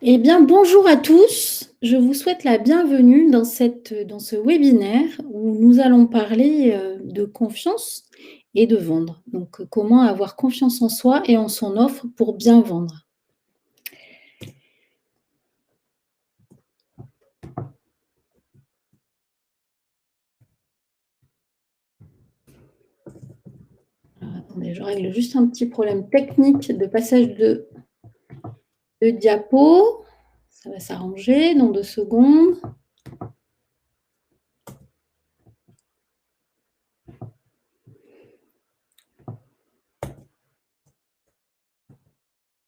Eh bien, bonjour à tous. Je vous souhaite la bienvenue dans ce webinaire où nous allons parler de confiance et de vendre. Donc, comment avoir confiance en soi et en son offre pour bien vendre. Alors, attendez, je règle juste un petit problème technique de passage de diapo. Ça va s'arranger dans 2 secondes.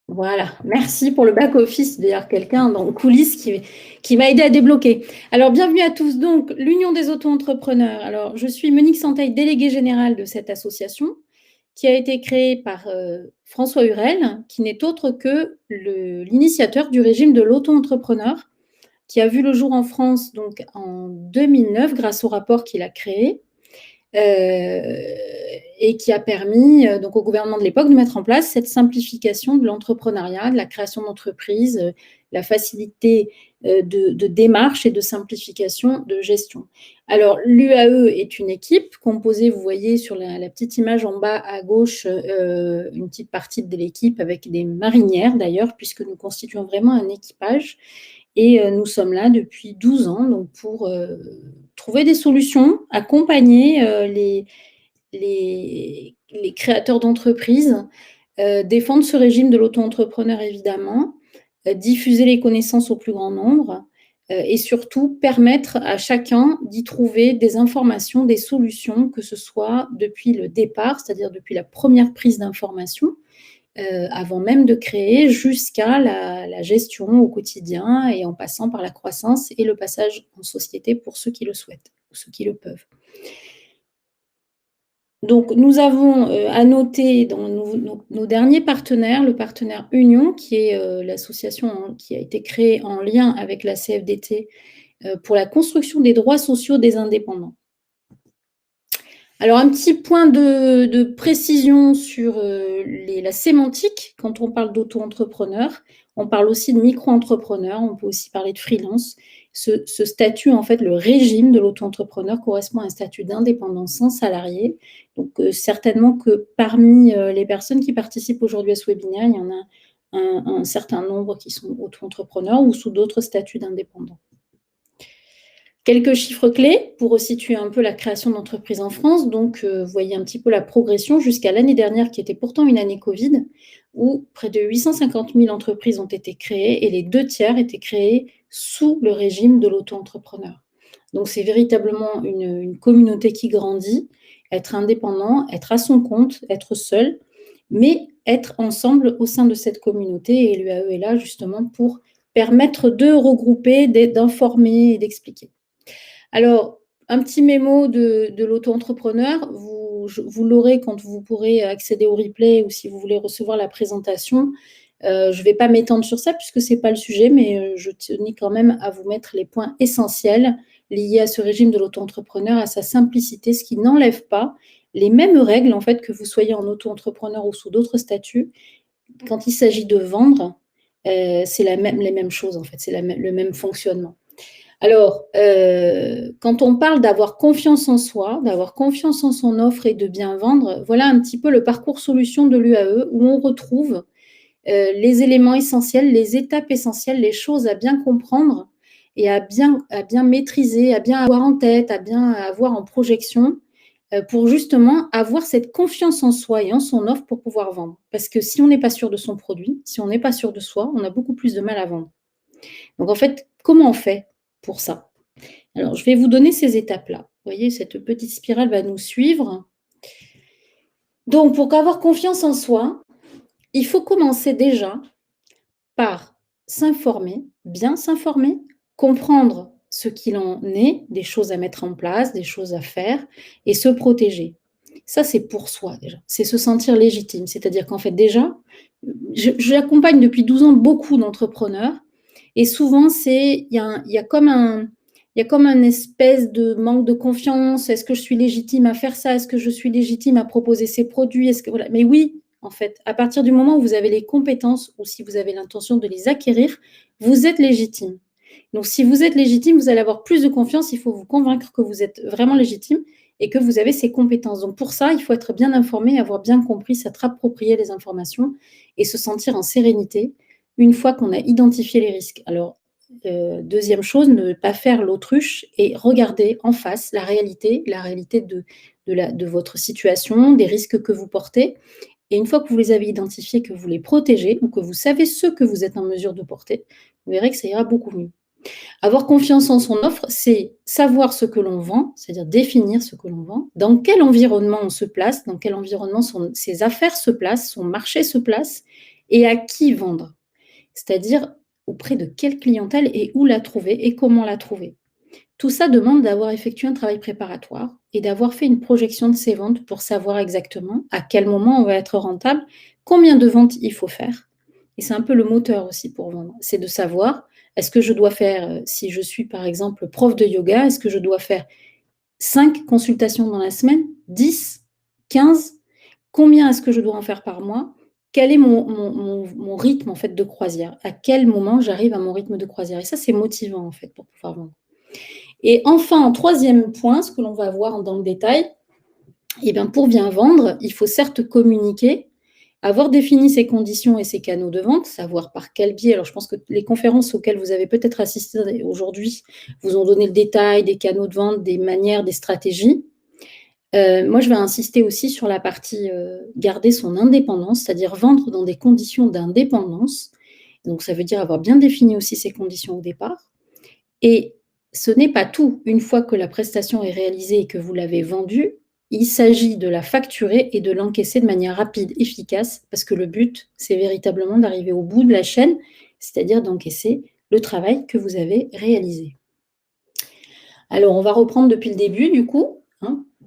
Voilà, merci pour le back-office, d'ailleurs quelqu'un dans les coulisses qui m'a aidé à débloquer. Alors, bienvenue à tous. Donc, l'Union des auto-entrepreneurs. Alors, je suis Monique Santeil, déléguée générale de cette association qui a été créée par François Hurel, qui n'est autre que l'initiateur du régime de l'auto-entrepreneur, qui a vu le jour en France donc, en 2009 grâce au rapport qu'il a créé. Et qui a permis donc au gouvernement de l'époque de mettre en place cette simplification de l'entrepreneuriat, de la création d'entreprises, la facilité de démarche et de simplification de gestion. Alors, l'UAE est une équipe composée, vous voyez sur la petite image en bas à gauche, une petite partie de l'équipe avec des marinières d'ailleurs, puisque nous constituons vraiment un équipage. Et nous sommes là depuis 12 ans donc pour trouver des solutions, accompagner les créateurs d'entreprises, défendre ce régime de l'auto-entrepreneur évidemment, diffuser les connaissances au plus grand nombre et surtout permettre à chacun d'y trouver des informations, des solutions, que ce soit depuis le départ, c'est-à-dire depuis la première prise d'information, avant même de créer, jusqu'à la gestion au quotidien et en passant par la croissance et le passage en société pour ceux qui le souhaitent ou ceux qui le peuvent. Donc, nous avons à noter dans nos derniers partenaires, le partenaire Union, qui est l'association qui a été créée en lien avec la CFDT pour la construction des droits sociaux des indépendants. Alors, un petit point de précision sur la sémantique. Quand on parle d'auto-entrepreneur, on parle aussi de micro-entrepreneur, on peut aussi parler de freelance. Ce statut, en fait, le régime de l'auto-entrepreneur correspond à un statut d'indépendant sans salarié. Donc, certainement que parmi les personnes qui participent aujourd'hui à ce webinaire, il y en a un certain nombre qui sont auto-entrepreneurs ou sous d'autres statuts d'indépendants. Quelques chiffres clés pour resituer un peu la création d'entreprises en France. Donc, vous voyez un petit peu la progression jusqu'à l'année dernière, qui était pourtant une année Covid, où près de 850 000 entreprises ont été créées et les 2/3 étaient créées sous le régime de l'auto-entrepreneur. Donc, c'est véritablement une communauté qui grandit, être indépendant, être à son compte, être seul, mais être ensemble au sein de cette communauté. Et l'UAE est là justement pour permettre de regrouper, d'informer et d'expliquer. Alors, un petit mémo de l'auto-entrepreneur, vous l'aurez quand vous pourrez accéder au replay ou si vous voulez recevoir la présentation. Je ne vais pas m'étendre sur ça puisque ce n'est pas le sujet, mais je tenais quand même à vous mettre les points essentiels liés à ce régime de l'auto-entrepreneur, à sa simplicité, ce qui n'enlève pas les mêmes règles, en fait, que vous soyez en auto-entrepreneur ou sous d'autres statuts. Quand il s'agit de vendre, c'est les mêmes choses, en fait, c'est le même fonctionnement. Alors, quand on parle d'avoir confiance en soi, d'avoir confiance en son offre et de bien vendre, voilà un petit peu le parcours solution de l'UAE où on retrouve les éléments essentiels, les étapes essentielles, les choses à bien comprendre et à bien maîtriser, à bien avoir en tête, à bien avoir en projection pour justement avoir cette confiance en soi et en son offre pour pouvoir vendre. Parce que si on n'est pas sûr de son produit, si on n'est pas sûr de soi, on a beaucoup plus de mal à vendre. Donc en fait, comment on fait pour ça? Alors, je vais vous donner ces étapes-là. Vous voyez, cette petite spirale va nous suivre. Donc, pour avoir confiance en soi, il faut commencer déjà par s'informer, bien s'informer, comprendre ce qu'il en est, des choses à mettre en place, des choses à faire, et se protéger. Ça, c'est pour soi déjà. C'est se sentir légitime. C'est-à-dire qu'en fait, déjà, j'accompagne depuis 12 ans beaucoup d'entrepreneurs, et souvent, il y a comme un espèce de manque de confiance. Est-ce que je suis légitime à faire ça? Est-ce que je suis légitime à proposer ces produits? Voilà. Mais oui, en fait, à partir du moment où vous avez les compétences ou si vous avez l'intention de les acquérir, vous êtes légitime. Donc si vous êtes légitime, vous allez avoir plus de confiance, il faut vous convaincre que vous êtes vraiment légitime et que vous avez ces compétences. Donc pour ça, il faut être bien informé, avoir bien compris, s'être approprié les informations et se sentir en sérénité une fois qu'on a identifié les risques. Alors, deuxième chose, ne pas faire l'autruche et regarder en face la réalité de votre situation, des risques que vous portez. Et une fois que vous les avez identifiés, que vous les protégez ou que vous savez ce que vous êtes en mesure de porter, vous verrez que ça ira beaucoup mieux. Avoir confiance en son offre, c'est savoir ce que l'on vend, c'est-à-dire définir ce que l'on vend, dans quel environnement on se place, dans quel environnement ses affaires se placent, son marché se place, et à qui vendre. C'est-à-dire auprès de quelle clientèle et où la trouver et comment la trouver. Tout ça demande d'avoir effectué un travail préparatoire et d'avoir fait une projection de ses ventes pour savoir exactement à quel moment on va être rentable, combien de ventes il faut faire. Et c'est un peu le moteur aussi pour vendre. C'est de savoir, est-ce que je dois faire, si je suis par exemple prof de yoga, est-ce que je dois faire 5 consultations dans la semaine, 10, 15? Combien est-ce que je dois en faire par mois? Quel est mon rythme en fait de croisière? À quel moment j'arrive à mon rythme de croisière? Et ça, c'est motivant en fait pour pouvoir vendre. Et enfin, en troisième point, ce que l'on va voir dans le détail, eh bien, pour bien vendre, il faut certes communiquer, avoir défini ses conditions et ses canaux de vente, savoir par quel biais. Alors, je pense que les conférences auxquelles vous avez peut-être assisté aujourd'hui vous ont donné le détail des canaux de vente, des manières, des stratégies. Moi, je vais insister aussi sur la partie garder son indépendance, c'est-à-dire vendre dans des conditions d'indépendance. Donc, ça veut dire avoir bien défini aussi ses conditions au départ. Et ce n'est pas tout. Une fois que la prestation est réalisée et que vous l'avez vendue, il s'agit de la facturer et de l'encaisser de manière rapide, efficace, parce que le but, c'est véritablement d'arriver au bout de la chaîne, c'est-à-dire d'encaisser le travail que vous avez réalisé. Alors, on va reprendre depuis le début, du coup,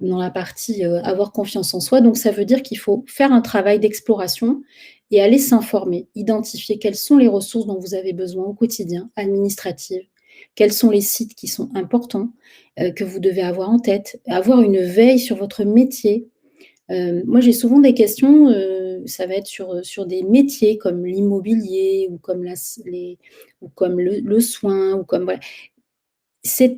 dans la partie avoir confiance en soi. Donc, ça veut dire qu'il faut faire un travail d'exploration et aller s'informer, identifier quelles sont les ressources dont vous avez besoin au quotidien, administratives, quels sont les sites qui sont importants, que vous devez avoir en tête, avoir une veille sur votre métier. Moi, j'ai souvent des questions, ça va être sur des métiers comme l'immobilier ou comme le soin ou comme voilà.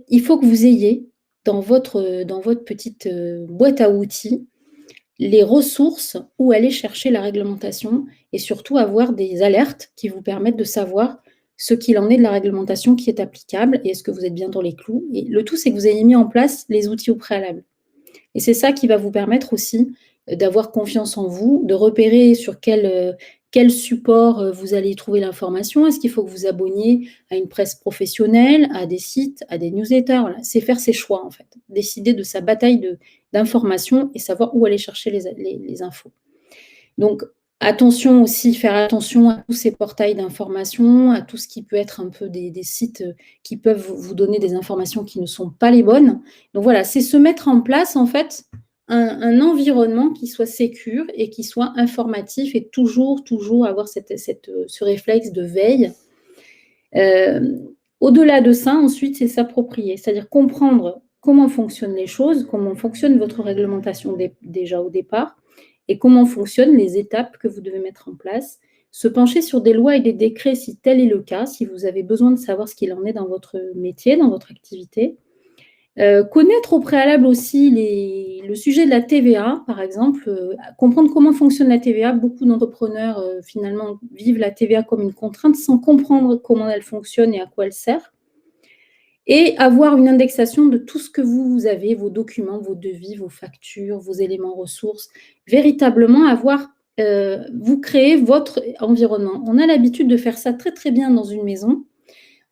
Il faut que vous ayez dans votre petite, boîte à outils, les ressources où aller chercher la réglementation et surtout avoir des alertes qui vous permettent de savoir ce qu'il en est de la réglementation qui est applicable et est-ce que vous êtes bien dans les clous et le tout, c'est que vous ayez mis en place les outils au préalable et c'est ça qui va vous permettre aussi, d'avoir confiance en vous, de repérer sur quel support, vous allez trouver l'information. Est-ce qu'il faut que vous abonniez à une presse professionnelle, à des sites, à des newsletters? Voilà, c'est faire ses choix, en fait. Décider de sa bataille d'informations et savoir où aller chercher les infos. Donc attention aussi, faire attention à tous ces portails d'informations, à tout ce qui peut être un peu des sites, qui peuvent vous donner des informations qui ne sont pas les bonnes. Donc voilà, c'est se mettre en place, en fait, un environnement qui soit sécure et qui soit informatif et toujours avoir ce réflexe de veille. Au-delà de ça, ensuite, c'est s'approprier, c'est-à-dire comprendre comment fonctionnent les choses, comment fonctionne votre réglementation déjà au départ et comment fonctionnent les étapes que vous devez mettre en place. Se pencher sur des lois et des décrets si tel est le cas, si vous avez besoin de savoir ce qu'il en est dans votre métier, dans votre activité. Connaître au préalable aussi le sujet de la TVA, par exemple, comprendre comment fonctionne la TVA. Beaucoup d'entrepreneurs, finalement, vivent la TVA comme une contrainte sans comprendre comment elle fonctionne et à quoi elle sert. Et avoir une indexation de tout ce que vous avez, vos documents, vos devis, vos factures, vos éléments ressources. Véritablement vous créez votre environnement. On a l'habitude de faire ça très, très bien dans une maison.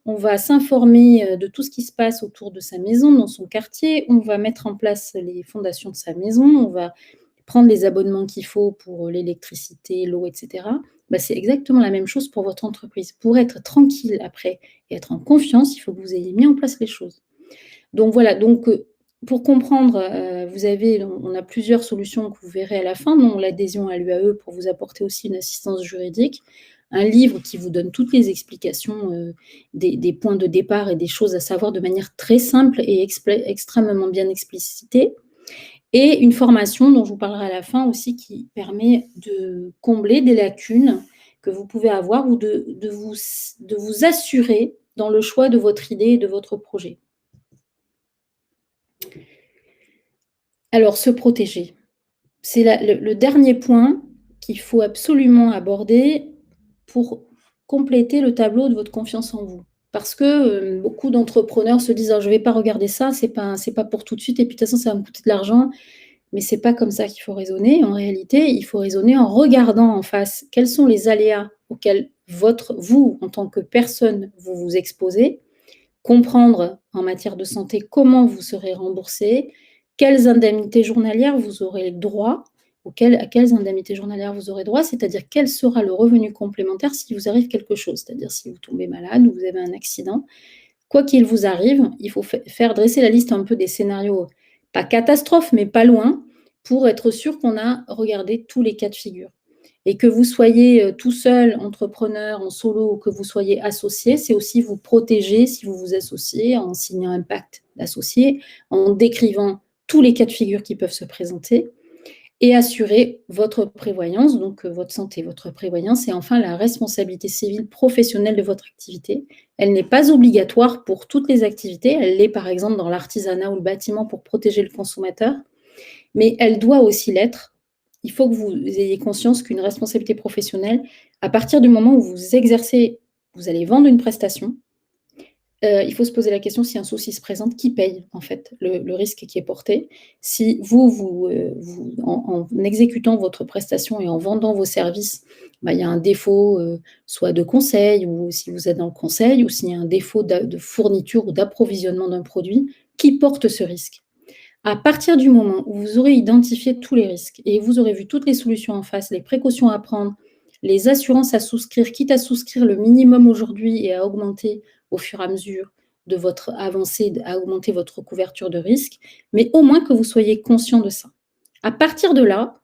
On va s'informer, de tout ce qui se passe autour de sa maison, dans son quartier. On va mettre en place les fondations de sa maison. On va prendre les abonnements qu'il faut pour l'électricité, l'eau, etc. C'est exactement la même chose pour votre entreprise. Pour être tranquille après et être en confiance, il faut que vous ayez mis en place les choses. Donc voilà, pour comprendre, on a plusieurs solutions que vous verrez à la fin, dont l'adhésion à l'UAE pour vous apporter aussi une assistance juridique, un livre qui vous donne toutes les explications, des points de départ et des choses à savoir de manière très simple et extrêmement bien explicitée. et une formation dont je vous parlerai à la fin aussi qui permet de combler des lacunes que vous pouvez avoir ou de vous assurer dans le choix de votre idée et de votre projet. Alors, se protéger. C'est le dernier point qu'il faut absolument aborder pour compléter le tableau de votre confiance en vous. Parce que beaucoup d'entrepreneurs se disent: «Ah, je ne vais pas regarder ça, c'est pas pour tout de suite et puis de toute façon ça va me coûter de l'argent». Mais c'est pas comme ça qu'il faut raisonner. En réalité, il faut raisonner en regardant en face quels sont les aléas auxquels vous, en tant que personne, vous vous exposez, comprendre en matière de santé comment vous serez remboursé, quelles indemnités journalières vous aurez droit, à quelles indemnités journalières vous aurez droit, c'est-à-dire quel sera le revenu complémentaire si vous arrive quelque chose, c'est-à-dire si vous tombez malade ou vous avez un accident. Quoi qu'il vous arrive, il faut faire dresser la liste un peu des scénarios, pas catastrophes, mais pas loin, pour être sûr qu'on a regardé tous les cas de figure. Et que vous soyez tout seul, entrepreneur, en solo, ou que vous soyez associé, c'est aussi vous protéger si vous vous associez, en signant un pacte d'associé, en décrivant tous les cas de figure qui peuvent se présenter, et assurer votre prévoyance, donc votre santé, votre prévoyance, et enfin la responsabilité civile professionnelle de votre activité. Elle n'est pas obligatoire pour toutes les activités, elle l'est par exemple dans l'artisanat ou le bâtiment pour protéger le consommateur, mais elle doit aussi l'être. Il faut que vous ayez conscience qu'une responsabilité professionnelle, à partir du moment où vous exercez, vous allez vendre une prestation, il faut se poser la question si un souci se présente, qui paye en fait le risque qui est porté? Si en exécutant votre prestation et en vendant vos services, bah, il y a un défaut, soit de conseil ou si vous êtes dans le conseil ou s'il y a un défaut de fourniture ou d'approvisionnement d'un produit, qui porte ce risque? À partir du moment où vous aurez identifié tous les risques et vous aurez vu toutes les solutions en face, les précautions à prendre, les assurances à souscrire, quitte à souscrire le minimum aujourd'hui et à augmenter au fur et à mesure de votre avancée, à augmenter votre couverture de risque, mais au moins que vous soyez conscient de ça. À partir de là,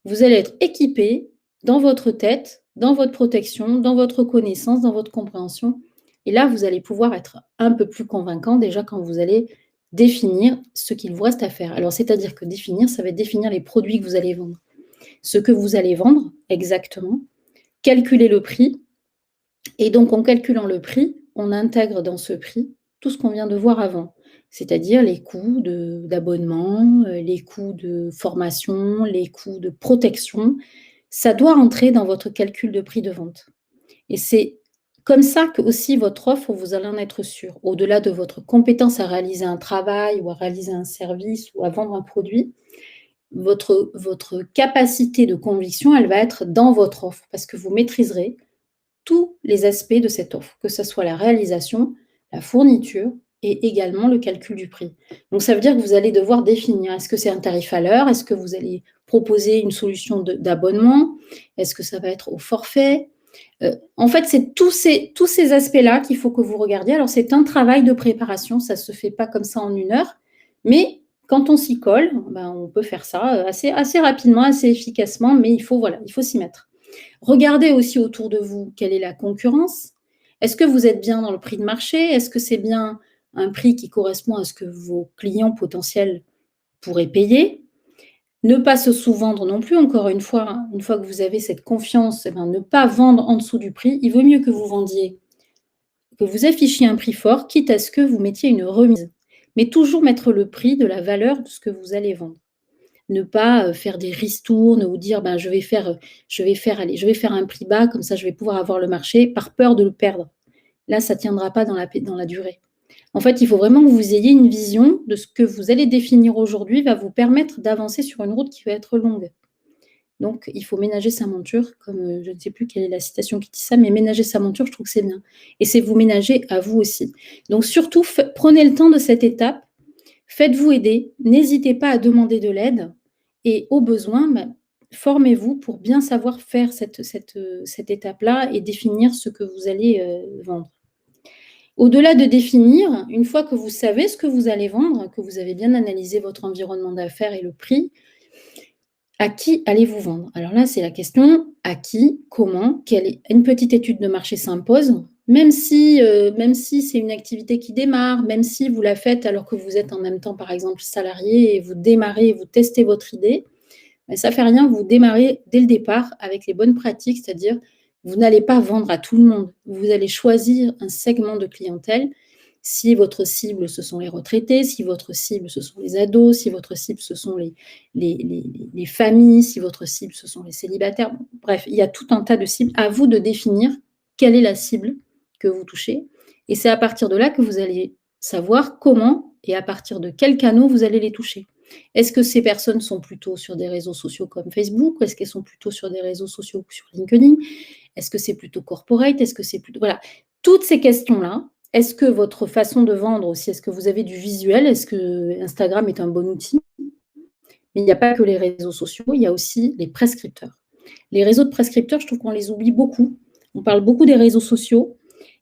vous allez être équipé dans votre tête, dans votre protection, dans votre connaissance, dans votre compréhension. Et là, vous allez pouvoir être un peu plus convaincant déjà quand vous allez définir ce qu'il vous reste à faire. Alors, c'est-à-dire que définir, ça va être définir les produits que vous allez vendre. Ce que vous allez vendre exactement, calculer le prix, et donc en calculant le prix, on intègre dans ce prix tout ce qu'on vient de voir avant, c'est-à-dire les coûts d'abonnement, les coûts de formation, les coûts de protection. Ça doit entrer dans votre calcul de prix de vente. Et c'est comme ça que aussi votre offre, vous allez en être sûr. Au-delà de votre compétence à réaliser un travail ou à réaliser un service ou à vendre un produit, votre capacité de conviction, elle va être dans votre offre parce que vous maîtriserez tous les aspects de cette offre, que ce soit la réalisation, la fourniture et également le calcul du prix. Donc ça veut dire que vous allez devoir définir, est-ce que c'est un tarif à l'heure? Est-ce que vous allez proposer une solution d'abonnement? Est-ce que ça va être au forfait? En fait, c'est tous ces aspects-là qu'il faut que vous regardiez. Alors c'est un travail de préparation, ça ne se fait pas comme ça en 1 heure, mais quand on s'y colle, ben, on peut faire ça, assez rapidement, assez efficacement, mais voilà, il faut s'y mettre. Regardez aussi autour de vous quelle est la concurrence. Est-ce que vous êtes bien dans le prix de marché? Est-ce que c'est bien un prix qui correspond à ce que vos clients potentiels pourraient payer? Ne pas se sous-vendre non plus, encore une fois que vous avez cette confiance, eh ben, ne pas vendre en dessous du prix. Il vaut mieux que vous vendiez, que vous affichiez un prix fort, quitte à ce que vous mettiez une remise. Mais toujours mettre le prix de la valeur de ce que vous allez vendre. Ne pas faire des ristournes ou dire ben, je vais faire un prix bas, comme ça je vais pouvoir avoir le marché, par peur de le perdre. Là, ça ne tiendra pas dans la durée. En fait, il faut vraiment que vous ayez une vision de ce que vous allez définir aujourd'hui va vous permettre d'avancer sur une route qui va être longue. Donc, il faut ménager sa monture, comme je ne sais plus quelle est la citation qui dit ça, mais ménager sa monture, je trouve que c'est bien. Et c'est vous ménager à vous aussi. Donc, surtout, prenez le temps de cette étape. Faites-vous aider, n'hésitez pas à demander de l'aide et au besoin, formez-vous pour bien savoir faire cette étape-là et définir ce que vous allez vendre. Au-delà de définir, une fois que vous savez ce que vous allez vendre, que vous avez bien analysé votre environnement d'affaires et le prix, à qui allez-vous vendre? Alors là, c'est la question, à qui, comment, une petite étude de marché s'impose. même si c'est une activité qui démarre, même si vous la faites alors que vous êtes en même temps, par exemple, salarié et vous démarrez, vous testez votre idée, mais ça ne fait rien, vous démarrez dès le départ avec les bonnes pratiques, c'est-à-dire vous n'allez pas vendre à tout le monde. Vous allez choisir un segment de clientèle. Si votre cible, ce sont les retraités, si votre cible, ce sont les ados, si votre cible, ce sont les familles, si votre cible, ce sont les célibataires. Bref, il y a tout un tas de cibles. À vous de définir quelle est la cible que vous touchez. Et c'est à partir de là que vous allez savoir comment et à partir de quels canaux vous allez les toucher. Est-ce que ces personnes sont plutôt sur des réseaux sociaux comme Facebook? Est-ce qu'elles sont plutôt sur des réseaux sociaux sur LinkedIn? Est-ce que c'est plutôt corporate? Est-ce que c'est plutôt... Voilà. Toutes ces questions-là, est-ce que votre façon de vendre aussi, est-ce que vous avez du visuel? Est-ce que Instagram est un bon outil? Mais il n'y a pas que les réseaux sociaux, il y a aussi les prescripteurs. Les réseaux de prescripteurs, je trouve qu'on les oublie beaucoup. On parle beaucoup des réseaux sociaux,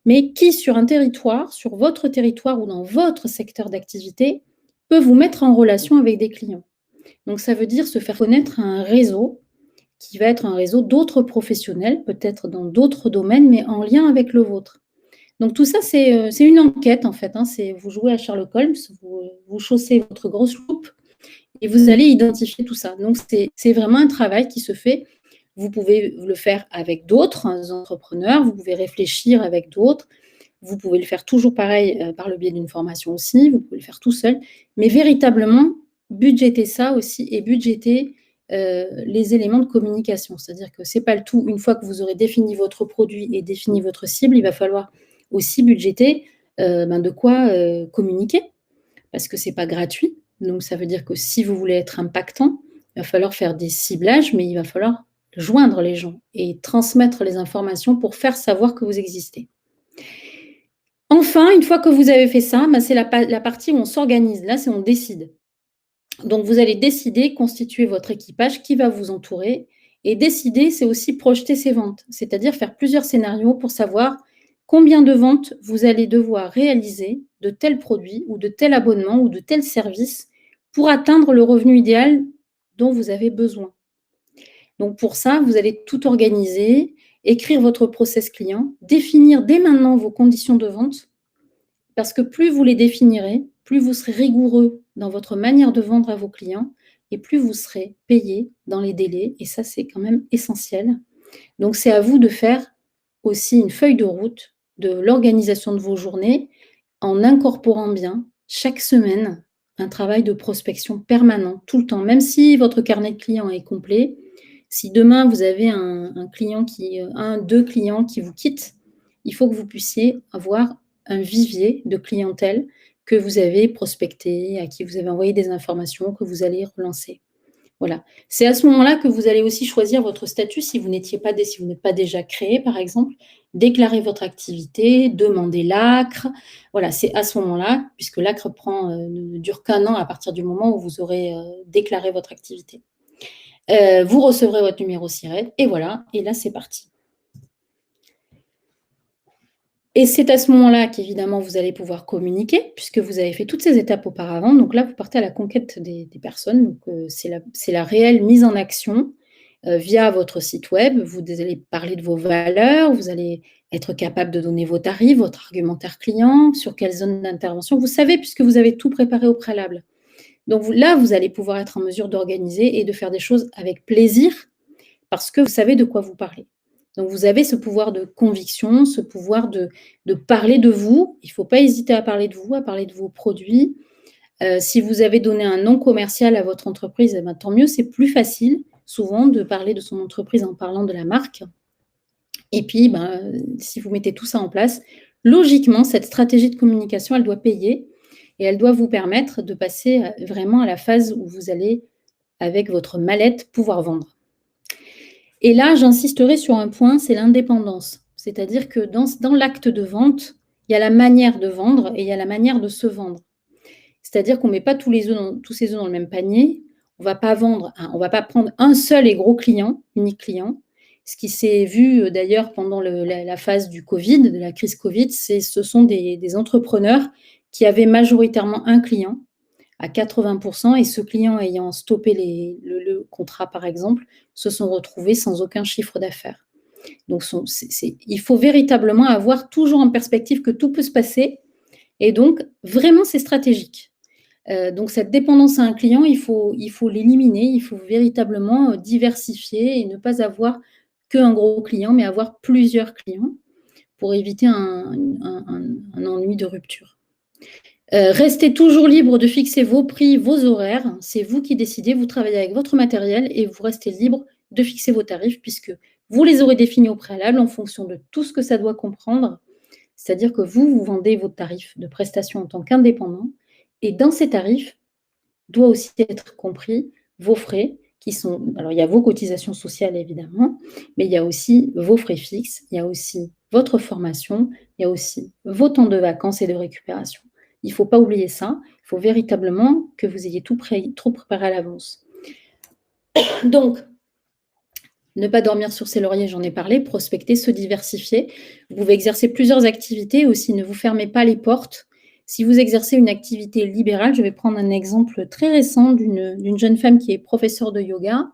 mais qui sur un territoire, sur votre territoire ou dans votre secteur d'activité, peut vous mettre en relation avec des clients. Donc ça veut dire se faire connaître à un réseau qui va être un réseau d'autres professionnels, peut-être dans d'autres domaines, mais en lien avec le vôtre. Donc tout ça, c'est une enquête en fait. Hein. Vous jouez à Sherlock Holmes, vous chaussez votre grosse loupe et vous allez identifier tout ça. Donc c'est vraiment un travail qui se fait. Vous pouvez le faire avec d'autres entrepreneurs, vous pouvez réfléchir avec d'autres, vous pouvez le faire toujours pareil par le biais d'une formation aussi, vous pouvez le faire tout seul, mais véritablement budgéter ça aussi et budgéter les éléments de communication. C'est-à-dire que ce n'est pas le tout. Une fois que vous aurez défini votre produit et défini votre cible, il va falloir aussi budgéter de quoi communiquer, parce que ce n'est pas gratuit. Donc, ça veut dire que si vous voulez être impactant, il va falloir faire des ciblages, mais il va falloir joindre les gens et transmettre les informations pour faire savoir que vous existez. Enfin, une fois que vous avez fait ça, c'est la partie où on s'organise. Là, c'est on décide. Donc, vous allez décider, constituer votre équipage qui va vous entourer. Et décider, c'est aussi projeter ses ventes, c'est-à-dire faire plusieurs scénarios pour savoir combien de ventes vous allez devoir réaliser de tels produits ou de tel abonnement ou de tel service pour atteindre le revenu idéal dont vous avez besoin. Donc, pour ça, vous allez tout organiser, écrire votre process client, définir dès maintenant vos conditions de vente, parce que plus vous les définirez, plus vous serez rigoureux dans votre manière de vendre à vos clients et plus vous serez payé dans les délais. Et ça, c'est quand même essentiel. Donc, c'est à vous de faire aussi une feuille de route de l'organisation de vos journées en incorporant bien chaque semaine un travail de prospection permanent, tout le temps. Même si votre carnet de clients est complet, si demain vous avez deux clients qui vous quittent, il faut que vous puissiez avoir un vivier de clientèle que vous avez prospecté, à qui vous avez envoyé des informations, que vous allez relancer. Voilà. C'est à ce moment-là que vous allez aussi choisir votre statut si vous n'êtes pas déjà créé, par exemple, déclarer votre activité, demander l'ACRE. Voilà, c'est à ce moment-là, puisque l'ACRE ne dure qu'un an à partir du moment où vous aurez déclaré votre activité. Vous recevrez votre numéro SIRET et voilà, et là, c'est parti. Et c'est à ce moment-là qu'évidemment, vous allez pouvoir communiquer, puisque vous avez fait toutes ces étapes auparavant. Donc là, vous partez à la conquête des personnes. Donc, c'est la réelle mise en action via votre site web. Vous allez parler de vos valeurs, vous allez être capable de donner vos tarifs, votre argumentaire client, sur quelle zone d'intervention. Vous savez, puisque vous avez tout préparé au préalable. Donc là, vous allez pouvoir être en mesure d'organiser et de faire des choses avec plaisir, parce que vous savez de quoi vous parlez. Donc, vous avez ce pouvoir de conviction, ce pouvoir de parler de vous. Il ne faut pas hésiter à parler de vous, à parler de vos produits. Si vous avez donné un nom commercial à votre entreprise, tant mieux, c'est plus facile souvent de parler de son entreprise en parlant de la marque. Et puis, si vous mettez tout ça en place, logiquement, cette stratégie de communication, elle doit payer et elle doit vous permettre de passer vraiment à la phase où vous allez, avec votre mallette, pouvoir vendre. Et là, j'insisterai sur un point, c'est l'indépendance. C'est-à-dire que dans l'acte de vente, il y a la manière de vendre et il y a la manière de se vendre. C'est-à-dire qu'on ne met pas tous ces œufs dans le même panier. On ne va pas prendre un seul et gros client, unique client. Ce qui s'est vu d'ailleurs pendant la phase du Covid, de la crise Covid, ce sont des entrepreneurs qui avaient majoritairement un client à 80%, et ce client ayant stoppé le contrat, par exemple, se sont retrouvés sans aucun chiffre d'affaires. Donc il faut véritablement avoir toujours en perspective que tout peut se passer et donc vraiment c'est stratégique. Donc cette dépendance à un client, il faut l'éliminer, il faut véritablement, diversifier et ne pas avoir qu'un gros client, mais avoir plusieurs clients pour éviter un ennui de rupture. Restez toujours libre de fixer vos prix, vos horaires. C'est vous qui décidez, vous travaillez avec votre matériel et vous restez libre de fixer vos tarifs puisque vous les aurez définis au préalable en fonction de tout ce que ça doit comprendre. C'est-à-dire que vous vendez vos tarifs de prestation en tant qu'indépendant et dans ces tarifs doit aussi être compris vos frais qui sont alors il y a vos cotisations sociales évidemment, mais il y a aussi vos frais fixes, il y a aussi votre formation, il y a aussi vos temps de vacances et de récupération. Il ne faut pas oublier ça, il faut véritablement que vous ayez tout préparé à l'avance. Donc, ne pas dormir sur ses lauriers, j'en ai parlé, prospecter, se diversifier. Vous pouvez exercer plusieurs activités aussi, ne vous fermez pas les portes. Si vous exercez une activité libérale, je vais prendre un exemple très récent d'une jeune femme qui est professeure de yoga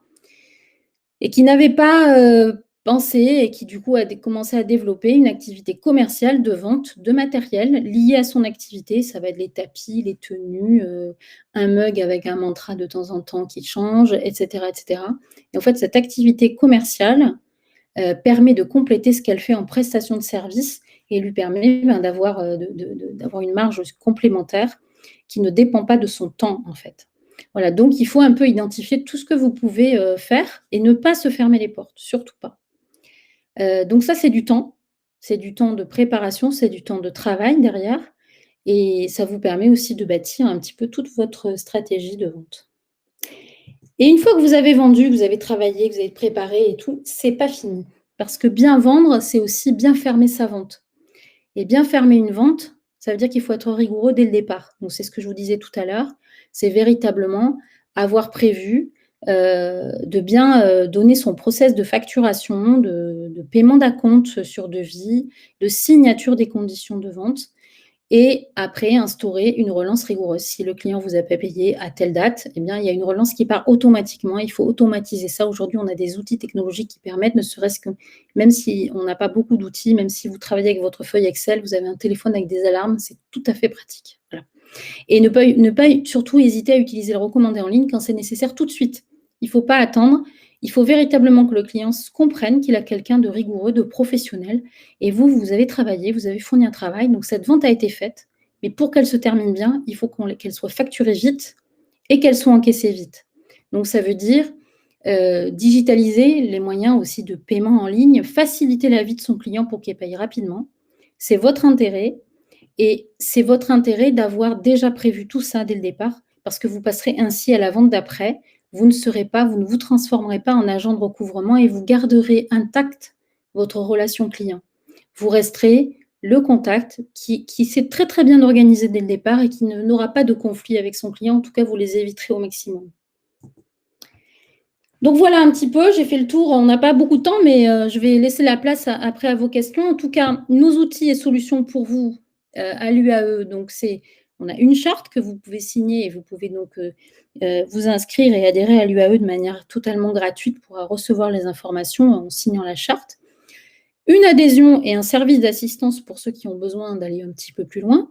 et qui n'avait pas pensé et qui du coup a commencé à développer une activité commerciale de vente de matériel lié à son activité. Ça va être les tapis, les tenues, un mug avec un mantra de temps en temps qui change, etc., etc. Et en fait, cette activité commerciale permet de compléter ce qu'elle fait en prestation de service et lui permet d'avoir une marge complémentaire qui ne dépend pas de son temps, en fait. Voilà, donc il faut un peu identifier tout ce que vous pouvez faire et ne pas se fermer les portes, surtout pas. Donc ça, c'est du temps de préparation, c'est du temps de travail derrière et ça vous permet aussi de bâtir un petit peu toute votre stratégie de vente. Et une fois que vous avez vendu, que vous avez travaillé, que vous avez préparé et tout, c'est pas fini. Parce que bien vendre, c'est aussi bien fermer sa vente. Et bien fermer une vente, ça veut dire qu'il faut être rigoureux dès le départ. Donc c'est ce que je vous disais tout à l'heure, c'est véritablement avoir prévu de bien donner son process de facturation, de paiement d'acompte sur devis, de signature des conditions de vente et après instaurer une relance rigoureuse. Si le client vous a pas payé à telle date, eh bien, il y a une relance qui part automatiquement. Il faut automatiser ça. Aujourd'hui, on a des outils technologiques qui permettent, ne serait-ce que, même si on n'a pas beaucoup d'outils, même si vous travaillez avec votre feuille Excel, vous avez un téléphone avec des alarmes, c'est tout à fait pratique. Voilà. Et ne pas surtout hésiter à utiliser le recommandé en ligne quand c'est nécessaire tout de suite. Il ne faut pas attendre. Il faut véritablement que le client comprenne qu'il a quelqu'un de rigoureux, de professionnel. Et vous avez travaillé, vous avez fourni un travail. Donc, cette vente a été faite. Mais pour qu'elle se termine bien, il faut qu'elle soit facturée vite et qu'elle soit encaissée vite. Donc, ça veut dire digitaliser les moyens aussi de paiement en ligne, faciliter la vie de son client pour qu'il paye rapidement. C'est votre intérêt. Et c'est votre intérêt d'avoir déjà prévu tout ça dès le départ, parce que vous passerez ainsi à la vente d'après. Vous ne vous transformerez pas en agent de recouvrement et vous garderez intact votre relation client. Vous resterez le contact qui s'est très très bien organisé dès le départ et qui n'aura pas de conflit avec son client. En tout cas, vous les éviterez au maximum. Donc voilà un petit peu, j'ai fait le tour. On n'a pas beaucoup de temps, mais je vais laisser la place après à vos questions. En tout cas, nos outils et solutions pour vous à l'UAE, donc on a une charte que vous pouvez signer et vous pouvez donc vous inscrire et adhérer à l'UAE de manière totalement gratuite pour recevoir les informations en signant la charte. Une adhésion et un service d'assistance pour ceux qui ont besoin d'aller un petit peu plus loin,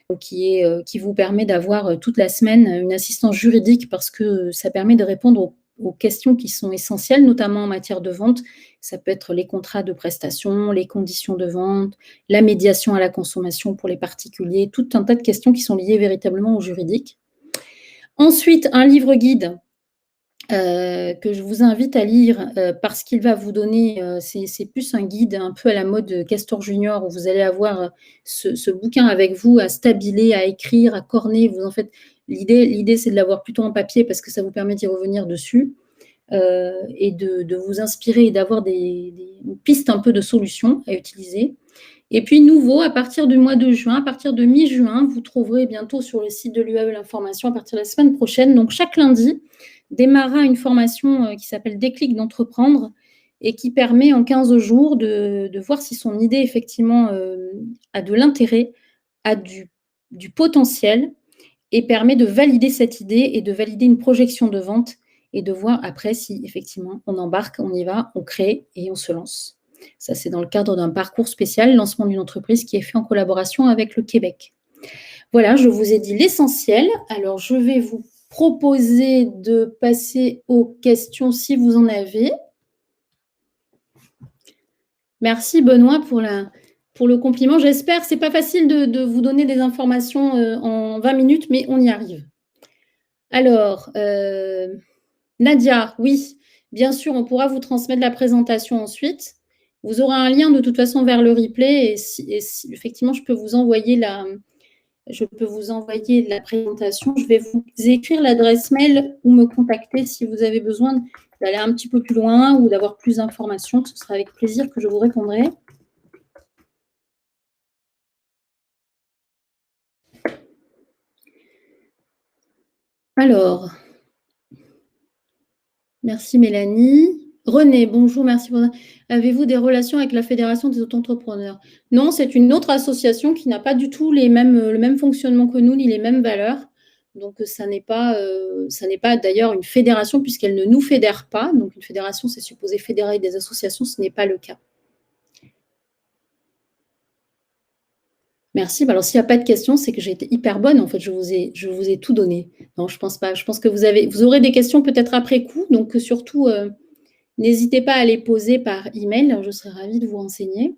donc qui vous permet d'avoir toute la semaine une assistance juridique parce que ça permet de répondre aux questions qui sont essentielles, notamment en matière de vente. Ça peut être les contrats de prestation, les conditions de vente, la médiation à la consommation pour les particuliers, tout un tas de questions qui sont liées véritablement au juridique. Ensuite, un livre guide que je vous invite à lire parce qu'il va vous donner, c'est plus un guide un peu à la mode Castor Junior où vous allez avoir ce bouquin avec vous à stabiler, à écrire, à corner. En fait, l'idée, c'est de l'avoir plutôt en papier parce que ça vous permet d'y revenir dessus et de vous inspirer et d'avoir des pistes un peu de solutions à utiliser. Et puis, nouveau, à partir du mois de juin, à partir de mi-juin, vous trouverez bientôt sur le site de l'UAE l'information à partir de la semaine prochaine. Donc, chaque lundi, démarrera une formation qui s'appelle Déclic d'entreprendre et qui permet en 15 jours de voir si son idée, effectivement, a de l'intérêt, a du potentiel et permet de valider cette idée et de valider une projection de vente et de voir après si, effectivement, on embarque, on y va, on crée et on se lance. Ça, c'est dans le cadre d'un parcours spécial, lancement d'une entreprise qui est fait en collaboration avec le Québec. Voilà, je vous ai dit l'essentiel. Alors, je vais vous proposer de passer aux questions si vous en avez. Merci Benoît pour le compliment. J'espère, c'est pas facile de vous donner des informations en 20 minutes, mais on y arrive. Alors, Nadia, oui, bien sûr, on pourra vous transmettre la présentation ensuite. Vous aurez un lien de toute façon vers le replay et si effectivement, je peux vous envoyer la présentation. Je vais vous écrire l'adresse mail ou me contacter si vous avez besoin d'aller un petit peu plus loin ou d'avoir plus d'informations. Ce sera avec plaisir que je vous répondrai. Alors, merci Mélanie. René, bonjour, merci. Avez-vous des relations avec la Fédération des auto-entrepreneurs? Non, c'est une autre association qui n'a pas du tout le même fonctionnement que nous, ni les mêmes valeurs. Donc, ça n'est pas d'ailleurs une fédération puisqu'elle ne nous fédère pas. Donc, une fédération, c'est supposé fédérer des associations, ce n'est pas le cas. Merci. Alors, s'il n'y a pas de questions, c'est que j'ai été hyper bonne. En fait, je vous ai tout donné. Non, je pense pas. Je pense que vous aurez des questions peut-être après coup. Donc, surtout, n'hésitez pas à les poser par email. Je serai ravie de vous renseigner.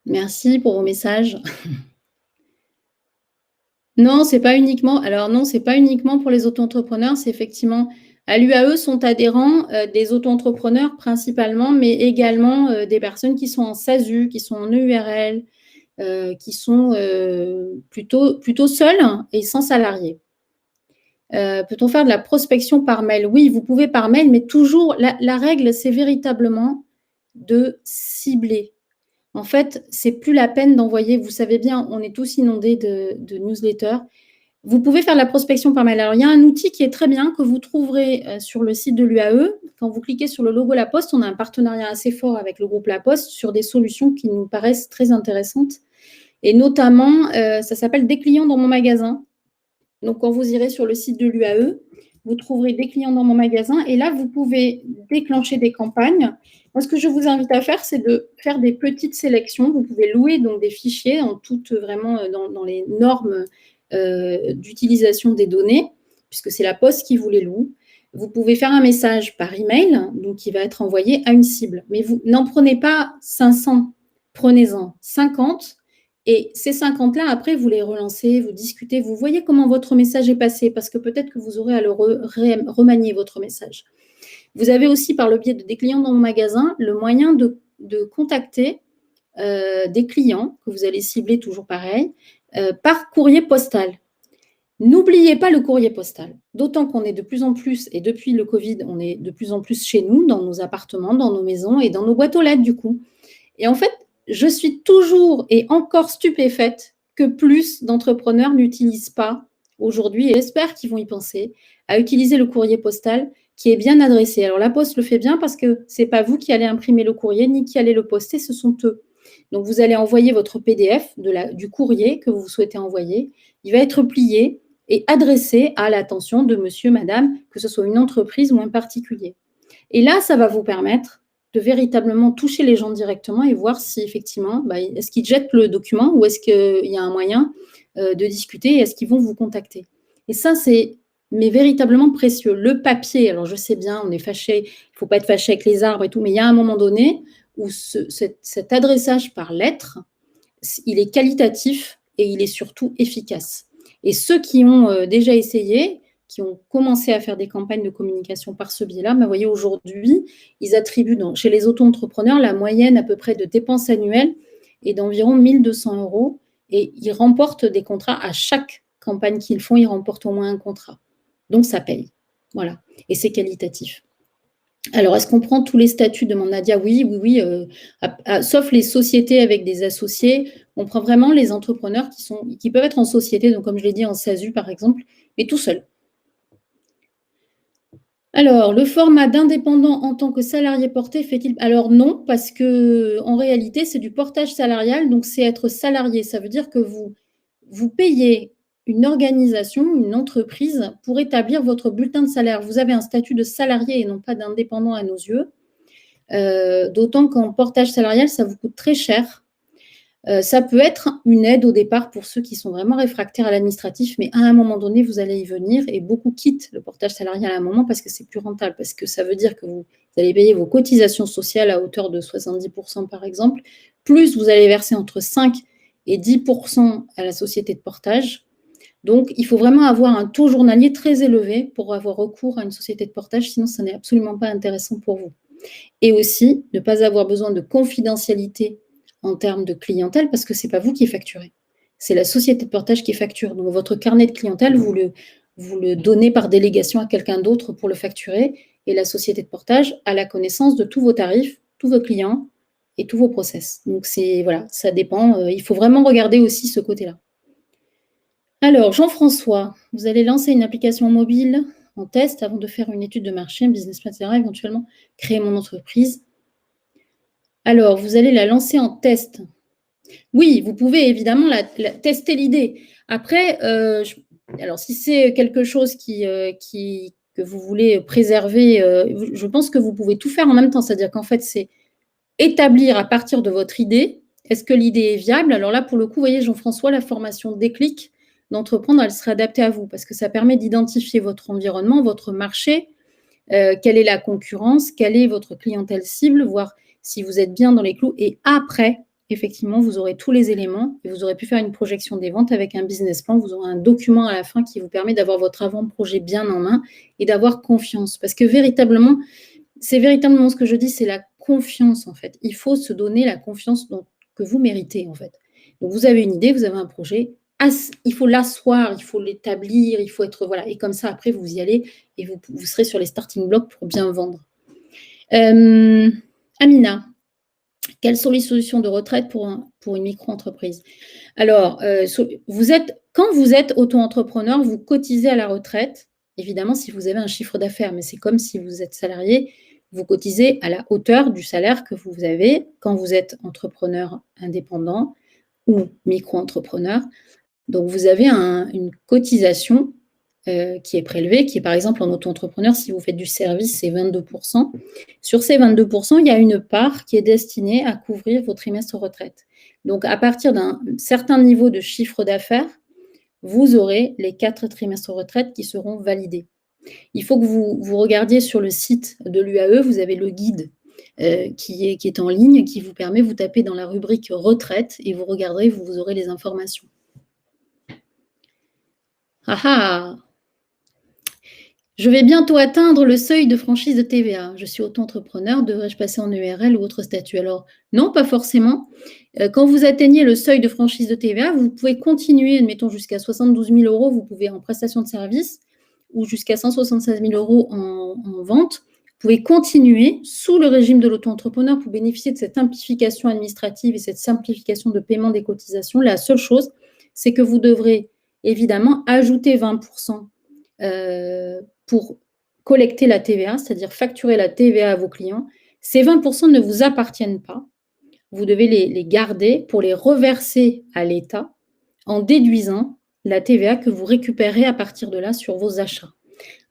Merci pour vos messages. Non, c'est pas uniquement pour les auto-entrepreneurs, c'est effectivement à l'UAE sont adhérents des auto-entrepreneurs principalement, mais également des personnes qui sont en SASU, qui sont en EURL, qui sont plutôt seules et sans salariés. Peut-on faire de la prospection par mail? Oui, vous pouvez par mail, mais toujours, la règle, c'est véritablement de cibler. En fait, c'est plus la peine d'envoyer, vous savez bien, on est tous inondés de newsletters. Vous pouvez faire de la prospection par mail. Alors, il y a un outil qui est très bien que vous trouverez sur le site de l'UAE. Quand vous cliquez sur le logo La Poste, on a un partenariat assez fort avec le groupe La Poste sur des solutions qui nous paraissent très intéressantes. Et notamment, ça s'appelle « Des clients dans mon magasin ». Donc, quand vous irez sur le site de l'UAE, vous trouverez des clients dans mon magasin et là, vous pouvez déclencher des campagnes. Moi, ce que je vous invite à faire, c'est de faire des petites sélections. Vous pouvez louer donc des fichiers vraiment dans les normes d'utilisation des données, puisque c'est la Poste qui vous les loue. Vous pouvez faire un message par email, donc qui va être envoyé à une cible. Mais vous n'en prenez pas 500, prenez-en 50. Et ces 50-là, après, vous les relancez, vous discutez, vous voyez comment votre message est passé, parce que peut-être que vous aurez à le remanier, votre message. Vous avez aussi, par le biais de des clients dans mon magasin, le moyen de contacter des clients, que vous allez cibler toujours pareil, par courrier postal. N'oubliez pas le courrier postal, d'autant qu'on est de plus en plus, et depuis le Covid, on est de plus en plus chez nous, dans nos appartements, dans nos maisons et dans nos boîtes aux lettres, du coup. Et en fait, je suis toujours et encore stupéfaite que plus d'entrepreneurs n'utilisent pas aujourd'hui, et j'espère qu'ils vont y penser, à utiliser le courrier postal qui est bien adressé. Alors, la Poste le fait bien parce que ce n'est pas vous qui allez imprimer le courrier ni qui allez le poster, ce sont eux. Donc, vous allez envoyer votre PDF du courrier que vous souhaitez envoyer. Il va être plié et adressé à l'attention de monsieur, madame, que ce soit une entreprise ou un particulier. Et là, ça va vous permettre de véritablement toucher les gens directement et voir si effectivement, est-ce qu'ils jettent le document ou est-ce qu'il y a un moyen de discuter et est-ce qu'ils vont vous contacter. Et ça, c'est véritablement précieux. Le papier, alors je sais bien, on est fâché, il ne faut pas être fâché avec les arbres et tout, mais il y a un moment donné où cet adressage par lettre, il est qualitatif et il est surtout efficace. Et ceux qui ont déjà essayé, qui ont commencé à faire des campagnes de communication par ce biais-là, vous voyez, aujourd'hui, ils attribuent chez les auto-entrepreneurs la moyenne à peu près de dépenses annuelles est d'environ 1 200 € et ils remportent des contrats à chaque campagne qu'ils font, ils remportent au moins un contrat. Donc, ça paye. Voilà. Et c'est qualitatif. Alors, est-ce qu'on prend tous les statuts, demande Nadia? Oui, sauf les sociétés avec des associés. On prend vraiment les entrepreneurs qui peuvent être en société, donc comme je l'ai dit, en SASU par exemple, mais tout seul. Alors, le format d'indépendant en tant que salarié porté fait-il... Alors non, parce que en réalité, c'est du portage salarial, donc c'est être salarié. Ça veut dire que vous payez une organisation, une entreprise, pour établir votre bulletin de salaire. Vous avez un statut de salarié et non pas d'indépendant à nos yeux. D'autant qu'en portage salarial, ça vous coûte très cher. Ça peut être une aide au départ pour ceux qui sont vraiment réfractaires à l'administratif, mais à un moment donné, vous allez y venir et beaucoup quittent le portage salarial à un moment parce que c'est plus rentable, parce que ça veut dire que vous allez payer vos cotisations sociales à hauteur de 70% par exemple, plus vous allez verser entre 5 et 10% à la société de portage. Donc, il faut vraiment avoir un taux journalier très élevé pour avoir recours à une société de portage, sinon ça n'est absolument pas intéressant pour vous. Et aussi, ne pas avoir besoin de confidentialité en termes de clientèle, parce que ce n'est pas vous qui facturez. C'est la société de portage qui facture. Donc, votre carnet de clientèle, vous le donnez par délégation à quelqu'un d'autre pour le facturer, et la société de portage a la connaissance de tous vos tarifs, tous vos clients et tous vos process. Donc, voilà, ça dépend. Il faut vraiment regarder aussi ce côté-là. Alors, Jean-François, vous allez lancer une application mobile en test avant de faire une étude de marché, un business plan, etc., éventuellement créer mon entreprise. Alors, vous allez la lancer en test. Oui, vous pouvez évidemment tester l'idée. Après, alors si c'est quelque chose que vous voulez préserver, je pense que vous pouvez tout faire en même temps. C'est-à-dire qu'en fait, c'est établir à partir de votre idée, est-ce que l'idée est viable? Alors là, pour le coup, vous voyez, Jean-François, la formation déclic d'entreprendre, elle serait adaptée à vous parce que ça permet d'identifier votre environnement, votre marché, quelle est la concurrence, quelle est votre clientèle cible, voir si vous êtes bien dans les clous. Et après, effectivement, vous aurez tous les éléments et vous aurez pu faire une projection des ventes avec un business plan. Vous aurez un document à la fin qui vous permet d'avoir votre avant-projet bien en main et d'avoir confiance. Parce que véritablement, c'est véritablement ce que je dis, c'est la confiance en fait. Il faut se donner la confiance que vous méritez en fait. Donc vous avez une idée, vous avez un projet, il faut l'asseoir, il faut l'établir, il faut être voilà. Et comme ça après vous y allez et vous serez sur les starting blocks pour bien vendre. Amina, quelles sont les solutions de retraite pour une micro-entreprise? Alors, quand vous êtes auto-entrepreneur, vous cotisez à la retraite, évidemment si vous avez un chiffre d'affaires, mais c'est comme si vous êtes salarié, vous cotisez à la hauteur du salaire que vous avez quand vous êtes entrepreneur indépendant ou micro-entrepreneur. Donc, vous avez une cotisation qui est prélevée, qui est par exemple en auto-entrepreneur, si vous faites du service, c'est 22%. Sur ces 22%, il y a une part qui est destinée à couvrir vos trimestres retraite. Donc, à partir d'un certain niveau de chiffre d'affaires, vous aurez les 4 trimestres retraite qui seront validés. Il faut que vous regardiez sur le site de l'UAE, vous avez le guide qui est en ligne, qui vous permet, vous tapez dans la rubrique retraite et vous regarderez, vous aurez les informations. Ah ah! Je vais bientôt atteindre le seuil de franchise de TVA. Je suis auto-entrepreneur, devrais-je passer en URL ou autre statut? Alors, non, pas forcément. Quand vous atteignez le seuil de franchise de TVA, vous pouvez continuer, admettons jusqu'à 72 000 €, vous pouvez en prestation de service, ou jusqu'à 176 000 € en vente. Vous pouvez continuer sous le régime de l'auto-entrepreneur pour bénéficier de cette simplification administrative et cette simplification de paiement des cotisations. La seule chose, c'est que vous devrez évidemment ajouter 20% pour collecter la TVA, c'est-à-dire facturer la TVA à vos clients. Ces 20% ne vous appartiennent pas. Vous devez les garder pour les reverser à l'État en déduisant la TVA que vous récupérez à partir de là sur vos achats.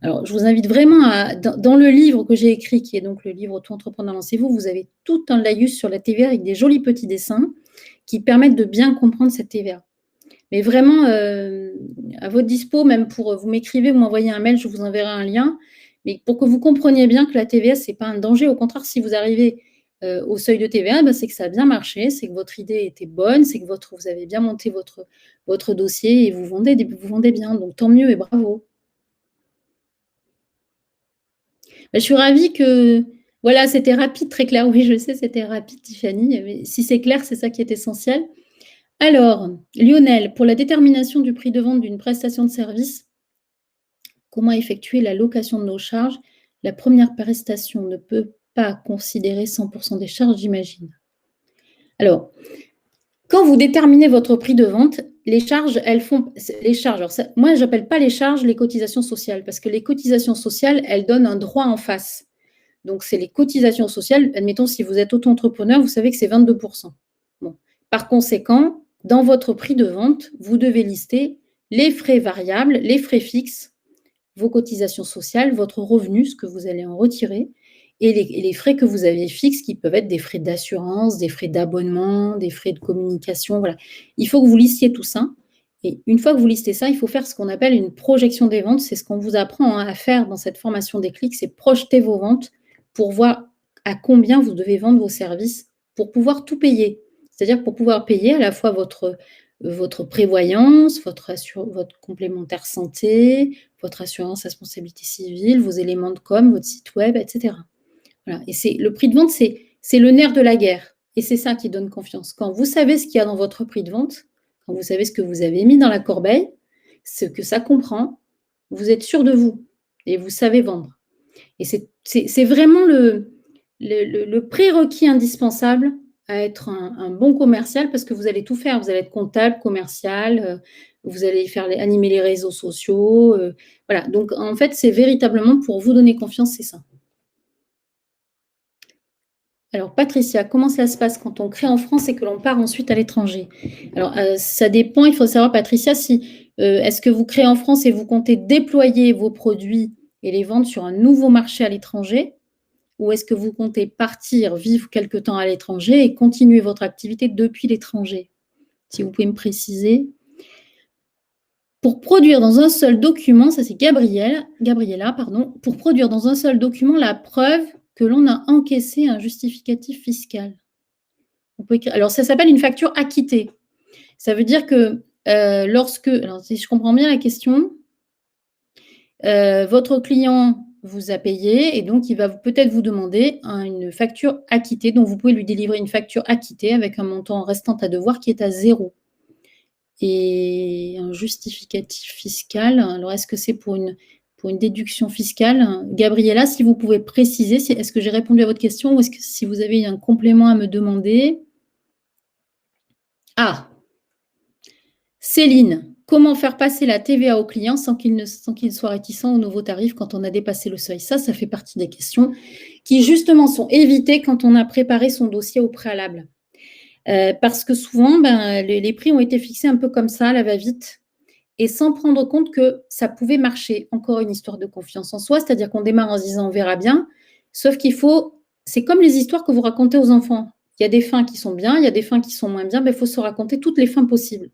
Alors, je vous invite vraiment dans le livre que j'ai écrit, qui est donc le livre Auto-entrepreneur, lancez-vous, vous avez tout un laïus sur la TVA avec des jolis petits dessins qui permettent de bien comprendre cette TVA. Mais vraiment, à votre dispo, même pour vous m'écrivez, vous m'envoyez un mail, je vous enverrai un lien. Mais pour que vous compreniez bien que la TVA, ce n'est pas un danger. Au contraire, si vous arrivez au seuil de TVA, c'est que ça a bien marché, c'est que votre idée était bonne, c'est que vous avez bien monté votre dossier et vous vendez bien. Donc, tant mieux et bravo. Je suis ravie que... Voilà, c'était rapide, très clair. Oui, je sais, c'était rapide, Tiffany. Mais si c'est clair, c'est ça qui est essentiel. Alors, Lionel, pour la détermination du prix de vente d'une prestation de service, comment effectuer la location de nos charges? La première prestation ne peut pas considérer 100% des charges, j'imagine. Alors, quand vous déterminez votre prix de vente, les charges, elles font les charges. Alors ça, moi, j'appelle pas les charges les cotisations sociales, parce que les cotisations sociales, elles donnent un droit en face. Donc, c'est les cotisations sociales. Admettons, si vous êtes auto-entrepreneur, vous savez que c'est 22%. Bon. Par conséquent, dans votre prix de vente, vous devez lister les frais variables, les frais fixes, vos cotisations sociales, votre revenu, ce que vous allez en retirer, et les frais que vous avez fixes, qui peuvent être des frais d'assurance, des frais d'abonnement, des frais de communication. Voilà. Il faut que vous listiez tout ça. Et une fois que vous listez ça, il faut faire ce qu'on appelle une projection des ventes. C'est ce qu'on vous apprend à faire dans cette formation Déclic, c'est projeter vos ventes pour voir à combien vous devez vendre vos services pour pouvoir tout payer. C'est-à-dire pour pouvoir payer à la fois votre prévoyance, votre complémentaire santé, votre assurance responsabilité civile, vos éléments de com, votre site web, etc. Voilà. Et le prix de vente, c'est le nerf de la guerre. Et c'est ça qui donne confiance. Quand vous savez ce qu'il y a dans votre prix de vente, quand vous savez ce que vous avez mis dans la corbeille, ce que ça comprend, vous êtes sûr de vous et vous savez vendre. Et c'est vraiment le prérequis indispensable à être un bon commercial, parce que vous allez tout faire. Vous allez être comptable, commercial, vous allez animer les réseaux sociaux. Voilà. Donc, en fait, c'est véritablement pour vous donner confiance, c'est ça. Alors, Patricia, comment cela se passe quand on crée en France et que l'on part ensuite à l'étranger? Alors, ça dépend. Il faut savoir, Patricia, est-ce que vous créez en France et vous comptez déployer vos produits et les vendre sur un nouveau marché à l'étranger, ou est-ce que vous comptez partir vivre quelque temps à l'étranger et continuer votre activité depuis l'étranger? Si vous pouvez me préciser. Pour produire dans un seul document, ça c'est Gabriella, pardon, pour produire dans un seul document la preuve que l'on a encaissé un justificatif fiscal. Alors, ça s'appelle une facture acquittée. Ça veut dire que alors si je comprends bien la question, votre client vous a payé et donc il va peut-être vous demander une facture acquittée, donc vous pouvez lui délivrer une facture acquittée avec un montant restant à devoir qui est à 0. Et un justificatif fiscal, alors est-ce que c'est pour une déduction fiscale? Gabriella, si vous pouvez préciser, est-ce que j'ai répondu à votre question ou est-ce que si vous avez un complément à me demander? Ah, Céline, comment faire passer la TVA au client sans qu'il soit réticent aux nouveaux tarifs quand on a dépassé le seuil? Ça fait partie des questions qui justement sont évitées quand on a préparé son dossier au préalable. Parce que souvent, les prix ont été fixés un peu comme ça, à la va-vite, et sans prendre compte que ça pouvait marcher. Encore une histoire de confiance en soi, c'est-à-dire qu'on démarre en se disant on verra bien, sauf c'est comme les histoires que vous racontez aux enfants. Il y a des fins qui sont bien, il y a des fins qui sont moins bien, mais il faut se raconter toutes les fins possibles.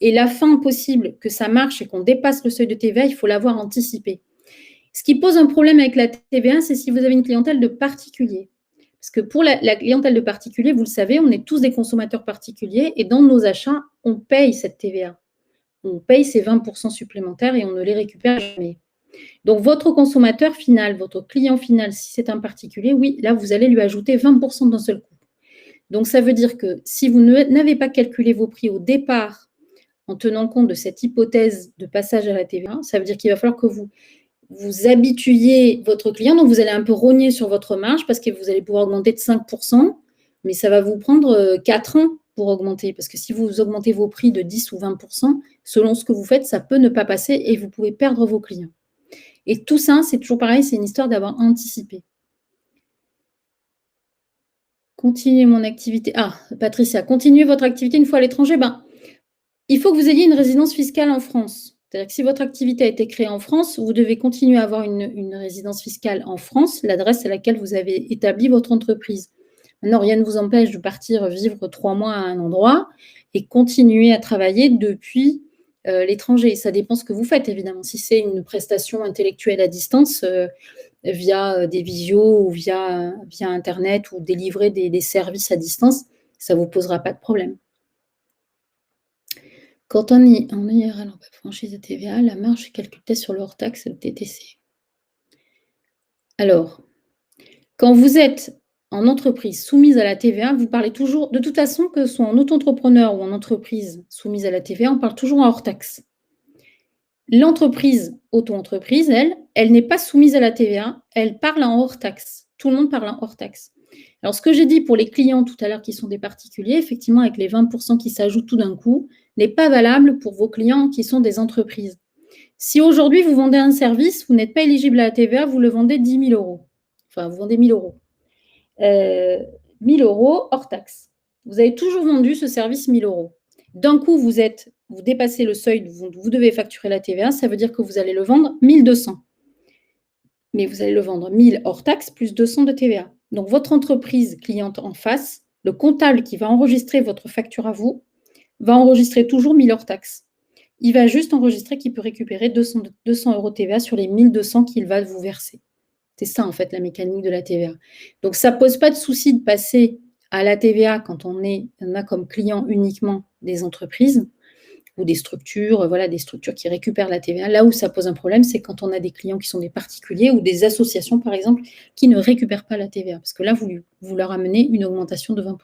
Et la fin possible, que ça marche et qu'on dépasse le seuil de TVA, il faut l'avoir anticipé. Ce qui pose un problème avec la TVA, c'est si vous avez une clientèle de particuliers. Parce que pour la clientèle de particuliers, vous le savez, on est tous des consommateurs particuliers et dans nos achats, on paye cette TVA. On paye ces 20% supplémentaires et on ne les récupère jamais. Donc, votre consommateur final, votre client final, si c'est un particulier, oui, là, vous allez lui ajouter 20% d'un seul coup. Donc, ça veut dire que si vous n'avez pas calculé vos prix au départ en tenant compte de cette hypothèse de passage à la TVA, ça veut dire qu'il va falloir que vous habituiez votre client. Donc, vous allez un peu rogner sur votre marge parce que vous allez pouvoir augmenter de 5%, mais ça va vous prendre 4 ans pour augmenter. Parce que si vous augmentez vos prix de 10 ou 20%, selon ce que vous faites, ça peut ne pas passer et vous pouvez perdre vos clients. Et tout ça, c'est toujours pareil, c'est une histoire d'avoir anticipé. Continuez mon activité. Ah, Patricia, continuez votre activité une fois à l'étranger. Il faut que vous ayez une résidence fiscale en France. C'est-à-dire que si votre activité a été créée en France, vous devez continuer à avoir une résidence fiscale en France, l'adresse à laquelle vous avez établi votre entreprise. Maintenant, rien ne vous empêche de partir vivre 3 mois à un endroit et continuer à travailler depuis l'étranger. Ça dépend ce que vous faites, évidemment. Si c'est une prestation intellectuelle à distance, via des visios ou via Internet ou délivrer des services à distance, ça ne vous posera pas de problème. Quand on est en IRL en franchise de TVA, la marge est calculée sur le hors-taxe et le TTC. Alors, quand vous êtes en entreprise soumise à la TVA, vous parlez toujours, de toute façon, que ce soit en auto-entrepreneur ou en entreprise soumise à la TVA, on parle toujours en hors-taxe. L'entreprise, auto-entreprise, elle n'est pas soumise à la TVA, elle parle en hors-taxe. Tout le monde parle en hors-taxe. Alors, ce que j'ai dit pour les clients tout à l'heure qui sont des particuliers, effectivement, avec les 20% qui s'ajoutent tout d'un coup, n'est pas valable pour vos clients qui sont des entreprises. Si aujourd'hui vous vendez un service, vous n'êtes pas éligible à la TVA, vous le vendez 10 000 euros. Enfin, vous vendez 1 000 euros. 1 000 euros hors taxe. Vous avez toujours vendu ce service 1 000 euros. D'un coup, vous dépassez le seuil, vous devez facturer la TVA, ça veut dire que vous allez le vendre 1 200. Mais vous allez le vendre 1 000 hors taxe plus 200 de TVA. Donc, votre entreprise cliente en face, le comptable qui va enregistrer votre facture à vous, va enregistrer toujours 1 000 hors taxe. Il va juste enregistrer qu'il peut récupérer 200 euros de TVA sur les 1 200 qu'il va vous verser. C'est ça, en fait, la mécanique de la TVA. Donc, ça ne pose pas de souci de passer à la TVA quand on a comme client uniquement des entreprises ou des structures, voilà, des structures qui récupèrent la TVA. Là où ça pose un problème, c'est quand on a des clients qui sont des particuliers ou des associations, par exemple, qui ne récupèrent pas la TVA. Parce que là, vous leur amenez une augmentation de 20%.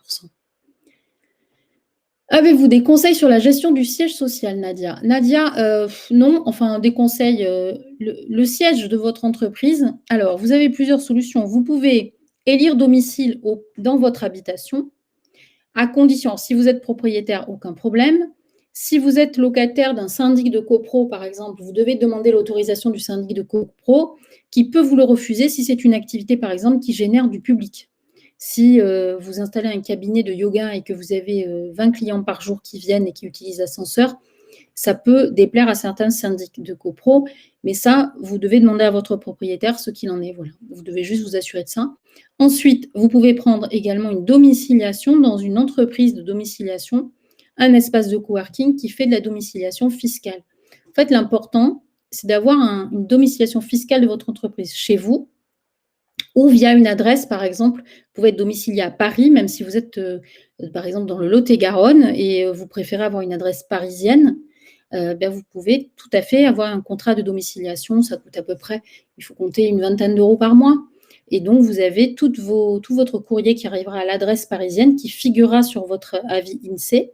Avez-vous des conseils sur la gestion du siège social, Nadia? Nadia, non, enfin des conseils, le siège de votre entreprise. Alors, vous avez plusieurs solutions. Vous pouvez élire domicile dans votre habitation, à condition, si vous êtes propriétaire, aucun problème. Si vous êtes locataire d'un syndic de copro, par exemple, vous devez demander l'autorisation du syndic de copro, qui peut vous le refuser si c'est une activité, par exemple, qui génère du public. Si vous installez un cabinet de yoga et que vous avez 20 clients par jour qui viennent et qui utilisent l'ascenseur, ça peut déplaire à certains syndics de copro, mais ça, vous devez demander à votre propriétaire ce qu'il en est. Voilà. Vous devez juste vous assurer de ça. Ensuite, vous pouvez prendre également une domiciliation dans une entreprise de domiciliation, un espace de coworking qui fait de la domiciliation fiscale. En fait, l'important, c'est d'avoir une domiciliation fiscale de votre entreprise chez vous, ou via une adresse, par exemple, vous pouvez être domicilié à Paris, même si vous êtes, par exemple, dans le Lot-et-Garonne et vous préférez avoir une adresse parisienne, vous pouvez tout à fait avoir un contrat de domiciliation. Ça coûte à peu près, il faut compter une vingtaine d'euros par mois. Et donc, vous avez tout votre courrier qui arrivera à l'adresse parisienne qui figurera sur votre avis INSEE.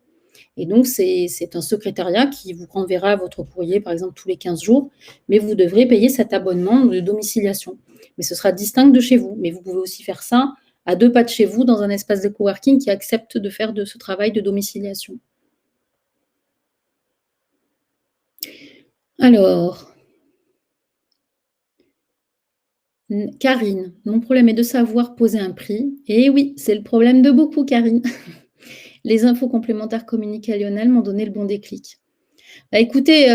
Et donc, c'est un secrétariat qui vous renverra votre courrier, par exemple, tous les 15 jours, mais vous devrez payer cet abonnement de domiciliation. Mais ce sera distinct de chez vous. Mais vous pouvez aussi faire ça à 2 pas de chez vous, dans un espace de coworking qui accepte de faire de ce travail de domiciliation. Alors, Karine, mon problème est de savoir poser un prix. Et oui, c'est le problème de beaucoup, Karine. Les infos complémentaires communiquées à Lionel m'ont donné le bon déclic. Écoutez,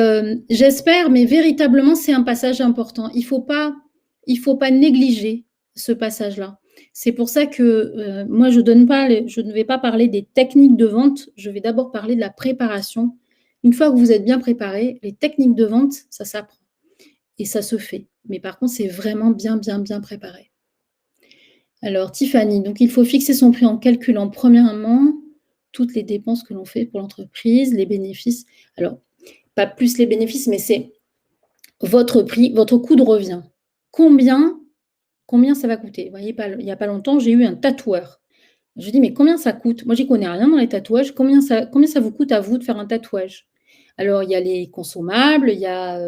j'espère, mais véritablement, c'est un passage important. Il faut pas négliger ce passage-là. C'est pour ça que moi, je ne vais pas parler des techniques de vente, je vais d'abord parler de la préparation. Une fois que vous êtes bien préparé, les techniques de vente, ça s'apprend et ça se fait. Mais par contre, c'est vraiment bien préparé. Alors, Tiffany, donc il faut fixer son prix en calculant premièrement toutes les dépenses que l'on fait pour l'entreprise, les bénéfices. Alors, pas plus les bénéfices, mais c'est votre prix, votre coût de revient. Combien ça va coûter? Vous voyez, il n'y a pas longtemps, j'ai eu un tatoueur. Je dis, mais combien ça coûte? Moi, j'y connais rien dans les tatouages. Combien ça vous coûte à vous de faire un tatouage? Alors, il y a les consommables, il y a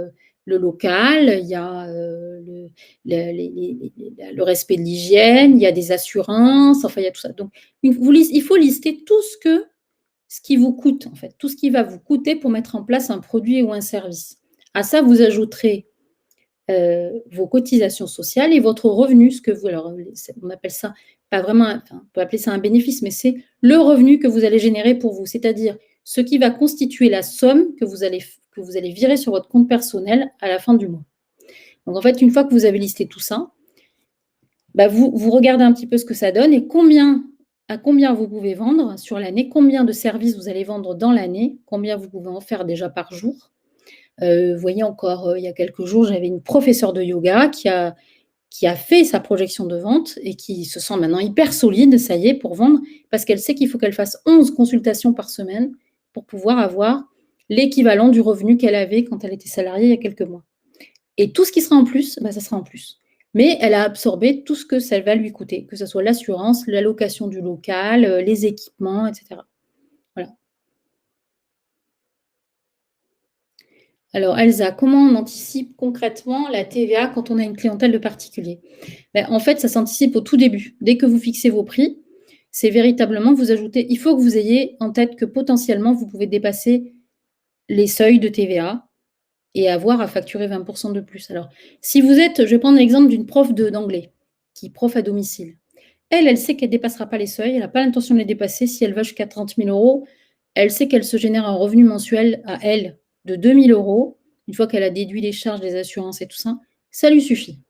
le local, il y a le respect de l'hygiène, il y a des assurances, enfin, il y a tout ça. Donc, il faut lister tout ce qui vous coûte, en fait, tout ce qui va vous coûter pour mettre en place un produit ou un service. À ça, vous ajouterez vos cotisations sociales et votre revenu, alors on appelle ça, pas vraiment, on peut appeler ça un bénéfice, mais c'est le revenu que vous allez générer pour vous, c'est-à-dire ce qui va constituer la somme que vous allez virer sur votre compte personnel à la fin du mois. Donc en fait, une fois que vous avez listé tout ça, vous regardez un petit peu ce que ça donne et à combien vous pouvez vendre sur l'année, combien de services vous allez vendre dans l'année, combien vous pouvez en faire déjà par jour. Vous voyez, encore il y a quelques jours, j'avais une professeure de yoga qui a fait sa projection de vente et qui se sent maintenant hyper solide, ça y est, pour vendre, parce qu'elle sait qu'il faut qu'elle fasse 11 consultations par semaine pour pouvoir avoir l'équivalent du revenu qu'elle avait quand elle était salariée il y a quelques mois. Et tout ce qui sera en plus, ça sera en plus. Mais elle a absorbé tout ce que ça va lui coûter, que ce soit l'assurance, la location du local, les équipements, etc. Voilà. Alors Elsa, comment on anticipe concrètement la TVA quand on a une clientèle de particuliers? En fait, ça s'anticipe au tout début. Dès que vous fixez vos prix, c'est véritablement vous ajoutez. Il faut que vous ayez en tête que potentiellement, vous pouvez dépasser les seuils de TVA et avoir à facturer 20 de plus. Alors, si vous êtes je vais prendre l'exemple d'une prof d'anglais, qui est prof à domicile. Elle sait qu'elle ne dépassera pas les seuils, elle n'a pas l'intention de les dépasser. Si elle va jusqu'à 30 000 €, elle sait qu'elle se génère un revenu mensuel à elle de 2 000 €, une fois qu'elle a déduit les charges, les assurances et tout ça, ça lui suffit.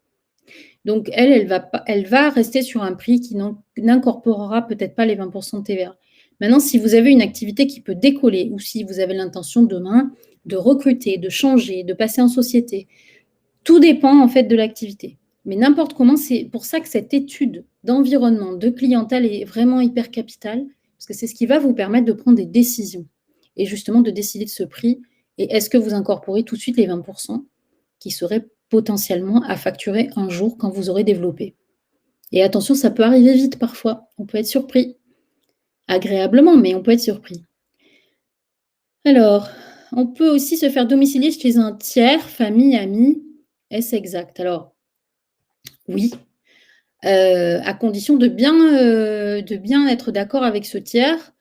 Donc elle va rester sur un prix qui n'incorporera peut-être pas les 20 de TVA. Maintenant, si vous avez une activité qui peut décoller ou si vous avez l'intention demain de recruter, de changer, de passer en société, tout dépend en fait de l'activité. Mais n'importe comment, c'est pour ça que cette étude d'environnement, de clientèle est vraiment hyper capitale, parce que c'est ce qui va vous permettre de prendre des décisions et justement de décider de ce prix. Et est-ce que vous incorporez tout de suite les 20 qui seraient potentiellement à facturer un jour quand vous aurez développé? Et attention, ça peut arriver vite parfois. On peut être surpris. Agréablement, mais on peut être surpris. Alors, on peut aussi se faire domicilier chez un tiers, famille, amis. Est-ce exact? Alors, oui, à condition de bien être d'accord avec ce tiers,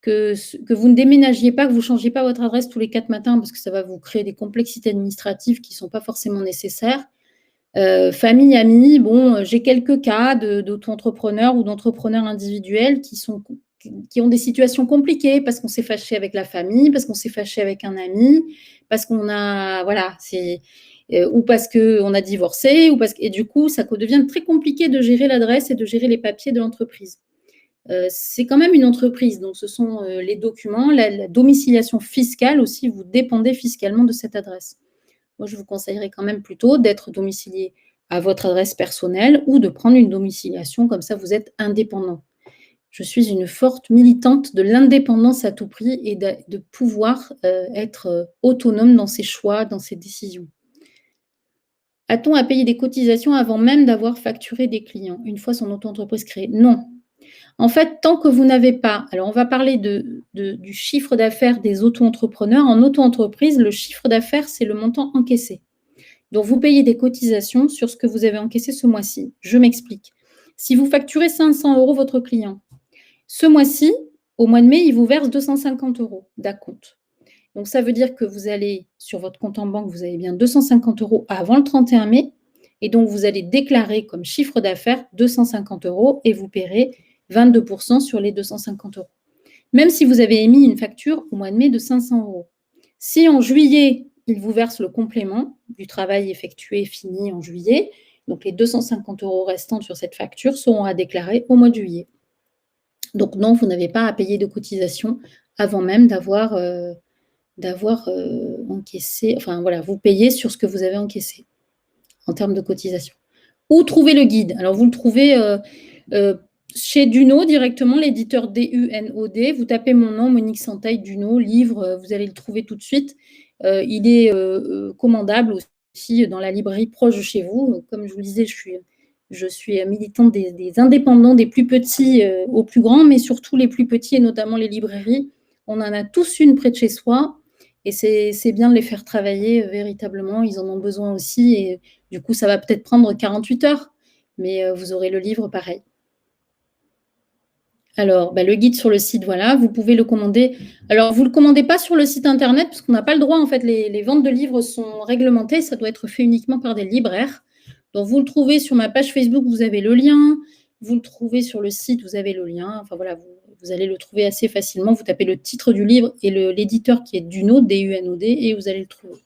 que vous ne déménagiez pas, que vous ne changiez pas votre adresse tous les 4 matins parce que ça va vous créer des complexités administratives qui ne sont pas forcément nécessaires. Famille, amis, bon, j'ai quelques cas d'auto-entrepreneurs ou d'entrepreneurs individuels qui ont des situations compliquées parce qu'on s'est fâché avec la famille, parce qu'on s'est fâché avec un ami, parce qu'on a voilà, ou parce qu'on a divorcé, et du coup, ça devient très compliqué de gérer l'adresse et de gérer les papiers de l'entreprise. C'est quand même une entreprise, donc ce sont les documents, la domiciliation fiscale aussi, vous dépendez fiscalement de cette adresse. Moi, je vous conseillerais quand même plutôt d'être domicilié à votre adresse personnelle ou de prendre une domiciliation, comme ça vous êtes indépendant. Je suis une forte militante de l'indépendance à tout prix et de pouvoir être autonome dans ses choix, dans ses décisions. A-t-on à payer des cotisations avant même d'avoir facturé des clients, une fois son auto-entreprise créée? Non. En fait, tant que vous n'avez pas alors on va parler du chiffre d'affaires des auto-entrepreneurs. En auto-entreprise, le chiffre d'affaires, c'est le montant encaissé. Donc vous payez des cotisations sur ce que vous avez encaissé ce mois-ci. Je m'explique. Si vous facturez 500 € votre client, ce mois-ci, au mois de mai, il vous verse 250 € d'acompte. Donc ça veut dire que vous allez sur votre compte en banque, vous avez bien 250 € avant le 31 mai et donc vous allez déclarer comme chiffre d'affaires 250 € et vous paierez 22 % sur les 250 €. Même si vous avez émis une facture au mois de mai de 500 €. Si en juillet, il vous verse le complément du travail effectué fini en juillet, donc les 250 € restants sur cette facture seront à déclarer au mois de juillet. Donc non, vous n'avez pas à payer de cotisation avant même d'avoir encaissé, enfin voilà, vous payez sur ce que vous avez encaissé en termes de cotisation. Où trouver le guide? Alors vous le trouvez chez Duno directement, l'éditeur DUNOD. Vous tapez mon nom, Monique Santaille, Duno, livre, vous allez le trouver tout de suite. Il est commandable aussi dans la librairie proche de chez vous. Comme je vous le disais, je suis militante des indépendants, des plus petits aux plus grands, mais surtout les plus petits et notamment les librairies. On en a tous une près de chez soi et c'est bien de les faire travailler véritablement. Ils en ont besoin aussi et du coup, ça va peut-être prendre 48 heures, mais vous aurez le livre pareil. Alors, le guide sur le site, voilà, vous pouvez le commander. Alors, vous ne le commandez pas sur le site internet parce qu'on n'a pas le droit, en fait, les ventes de livres sont réglementées, ça doit être fait uniquement par des libraires. Donc, vous le trouvez sur ma page Facebook, vous avez le lien. Vous le trouvez sur le site, vous avez le lien. Enfin, voilà, vous allez le trouver assez facilement. Vous tapez le titre du livre et l'éditeur qui est Duno, D-U-N-O-D, et vous allez le trouver.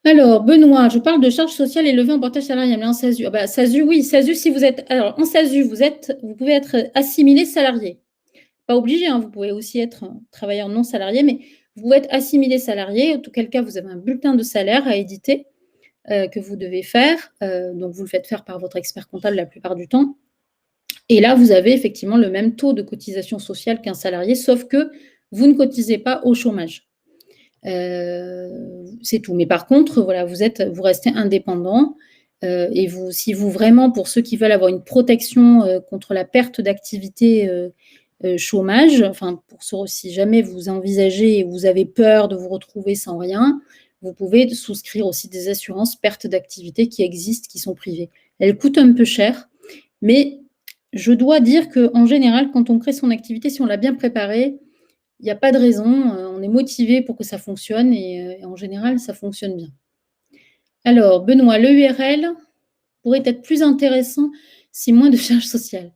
Alors, Benoît, je parle de charges sociales élevées en portage salarial, mais en SASU. Ah bah, SASU, oui, SASU, si vous êtes. Alors, en SASU, vous pouvez être assimilé salarié. Pas obligé, hein, vous pouvez aussi être travailleur non salarié, mais vous pouvez être assimilé salarié. En tout cas, vous avez un bulletin de salaire à éditer que vous devez faire. Donc, vous le faites faire par votre expert comptable la plupart du temps. Et là, vous avez effectivement le même taux de cotisation sociale qu'un salarié, sauf que vous ne cotisez pas au chômage. C'est tout. Mais par contre, voilà, vous restez indépendant et si vous vraiment, pour ceux qui veulent avoir une protection contre la perte d'activité chômage, enfin si jamais vous envisagez et vous avez peur de vous retrouver sans rien, vous pouvez souscrire aussi des assurances perte d'activité qui existent, qui sont privées. Elles coûtent un peu cher, mais je dois dire qu'en général, quand on crée son activité, si on l'a bien préparée, il n'y a pas de raison, on est motivé pour que ça fonctionne et en général, ça fonctionne bien. Alors, Benoît, le URL pourrait être plus intéressant si moins de charges sociales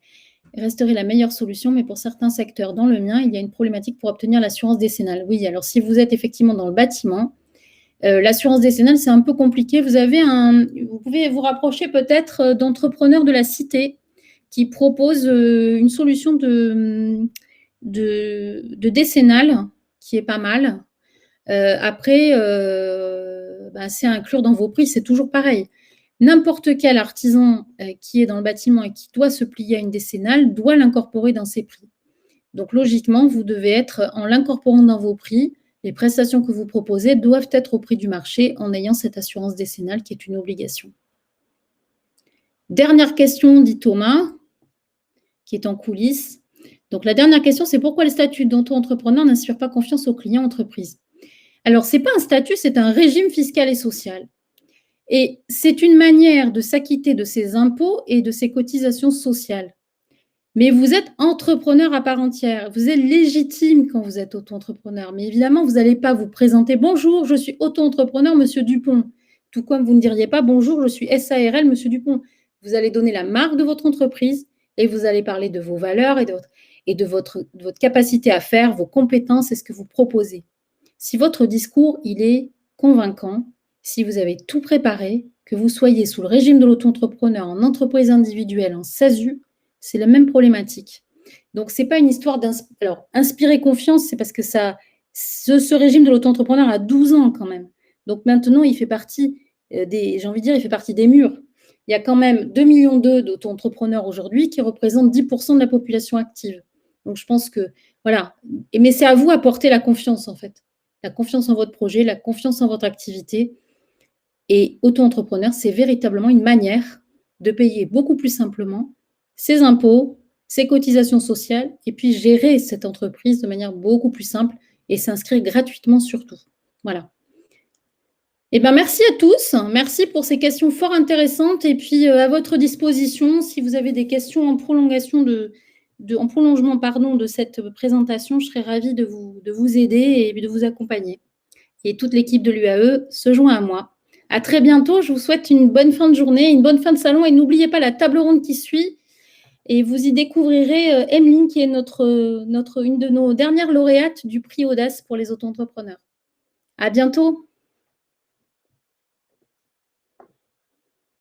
resterait la meilleure solution, mais pour certains secteurs, dans le mien, il y a une problématique pour obtenir l'assurance décennale. Oui, alors si vous êtes effectivement dans le bâtiment, l'assurance décennale, c'est un peu compliqué. Vous pouvez vous rapprocher peut-être d'entrepreneurs de la cité qui proposent une solution de décennale qui est pas mal. Après, c'est à inclure dans vos prix, c'est toujours pareil. N'importe quel artisan qui est dans le bâtiment et qui doit se plier à une décennale doit l'incorporer dans ses prix. Donc logiquement, vous devez être, en l'incorporant dans vos prix, les prestations que vous proposez doivent être au prix du marché en ayant cette assurance décennale qui est une obligation. Dernière question, dit Thomas, qui est en coulisses. Donc la dernière question, c'est pourquoi le statut d'auto-entrepreneur n'inspire pas confiance aux clients entreprises? Alors, ce n'est pas un statut, c'est un régime fiscal et social. Et c'est une manière de s'acquitter de ses impôts et de ses cotisations sociales. Mais vous êtes entrepreneur à part entière. Vous êtes légitime quand vous êtes auto-entrepreneur. Mais évidemment, vous n'allez pas vous présenter « Bonjour, je suis auto-entrepreneur, Monsieur Dupont ». Tout comme vous ne diriez pas « Bonjour, je suis SARL, Monsieur Dupont ». Vous allez donner la marque de votre entreprise et vous allez parler de vos valeurs et de votre capacité à faire, vos compétences et ce que vous proposez. Si votre discours, il est convaincant, si vous avez tout préparé, que vous soyez sous le régime de l'auto-entrepreneur, en entreprise individuelle, en SASU, c'est la même problématique. Donc, ce n'est pas une histoire d'inspirer. Alors, inspirer confiance, c'est parce que ce régime de l'auto-entrepreneur a 12 ans quand même. Donc, maintenant, il fait partie il fait partie des murs. Il y a quand même 2,2 millions d'auto-entrepreneurs aujourd'hui qui représentent 10% de la population active. Donc, je pense que, voilà. Mais c'est à vous d'apporter la confiance, en fait. La confiance en votre projet, la confiance en votre activité. Et auto-entrepreneur, c'est véritablement une manière de payer beaucoup plus simplement ses impôts, ses cotisations sociales, et puis gérer cette entreprise de manière beaucoup plus simple et s'inscrire gratuitement surtout. Voilà. Eh bien, merci à tous. Merci pour ces questions fort intéressantes. Et puis, à votre disposition, si vous avez des questions en prolongement de cette présentation, je serai ravie de vous aider et de vous accompagner. Et toute l'équipe de l'UAE se joint à moi. À très bientôt. Je vous souhaite une bonne fin de journée, une bonne fin de salon. Et n'oubliez pas la table ronde qui suit. Et vous y découvrirez Emeline, qui est une de nos dernières lauréates du prix Audace pour les auto-entrepreneurs. À bientôt.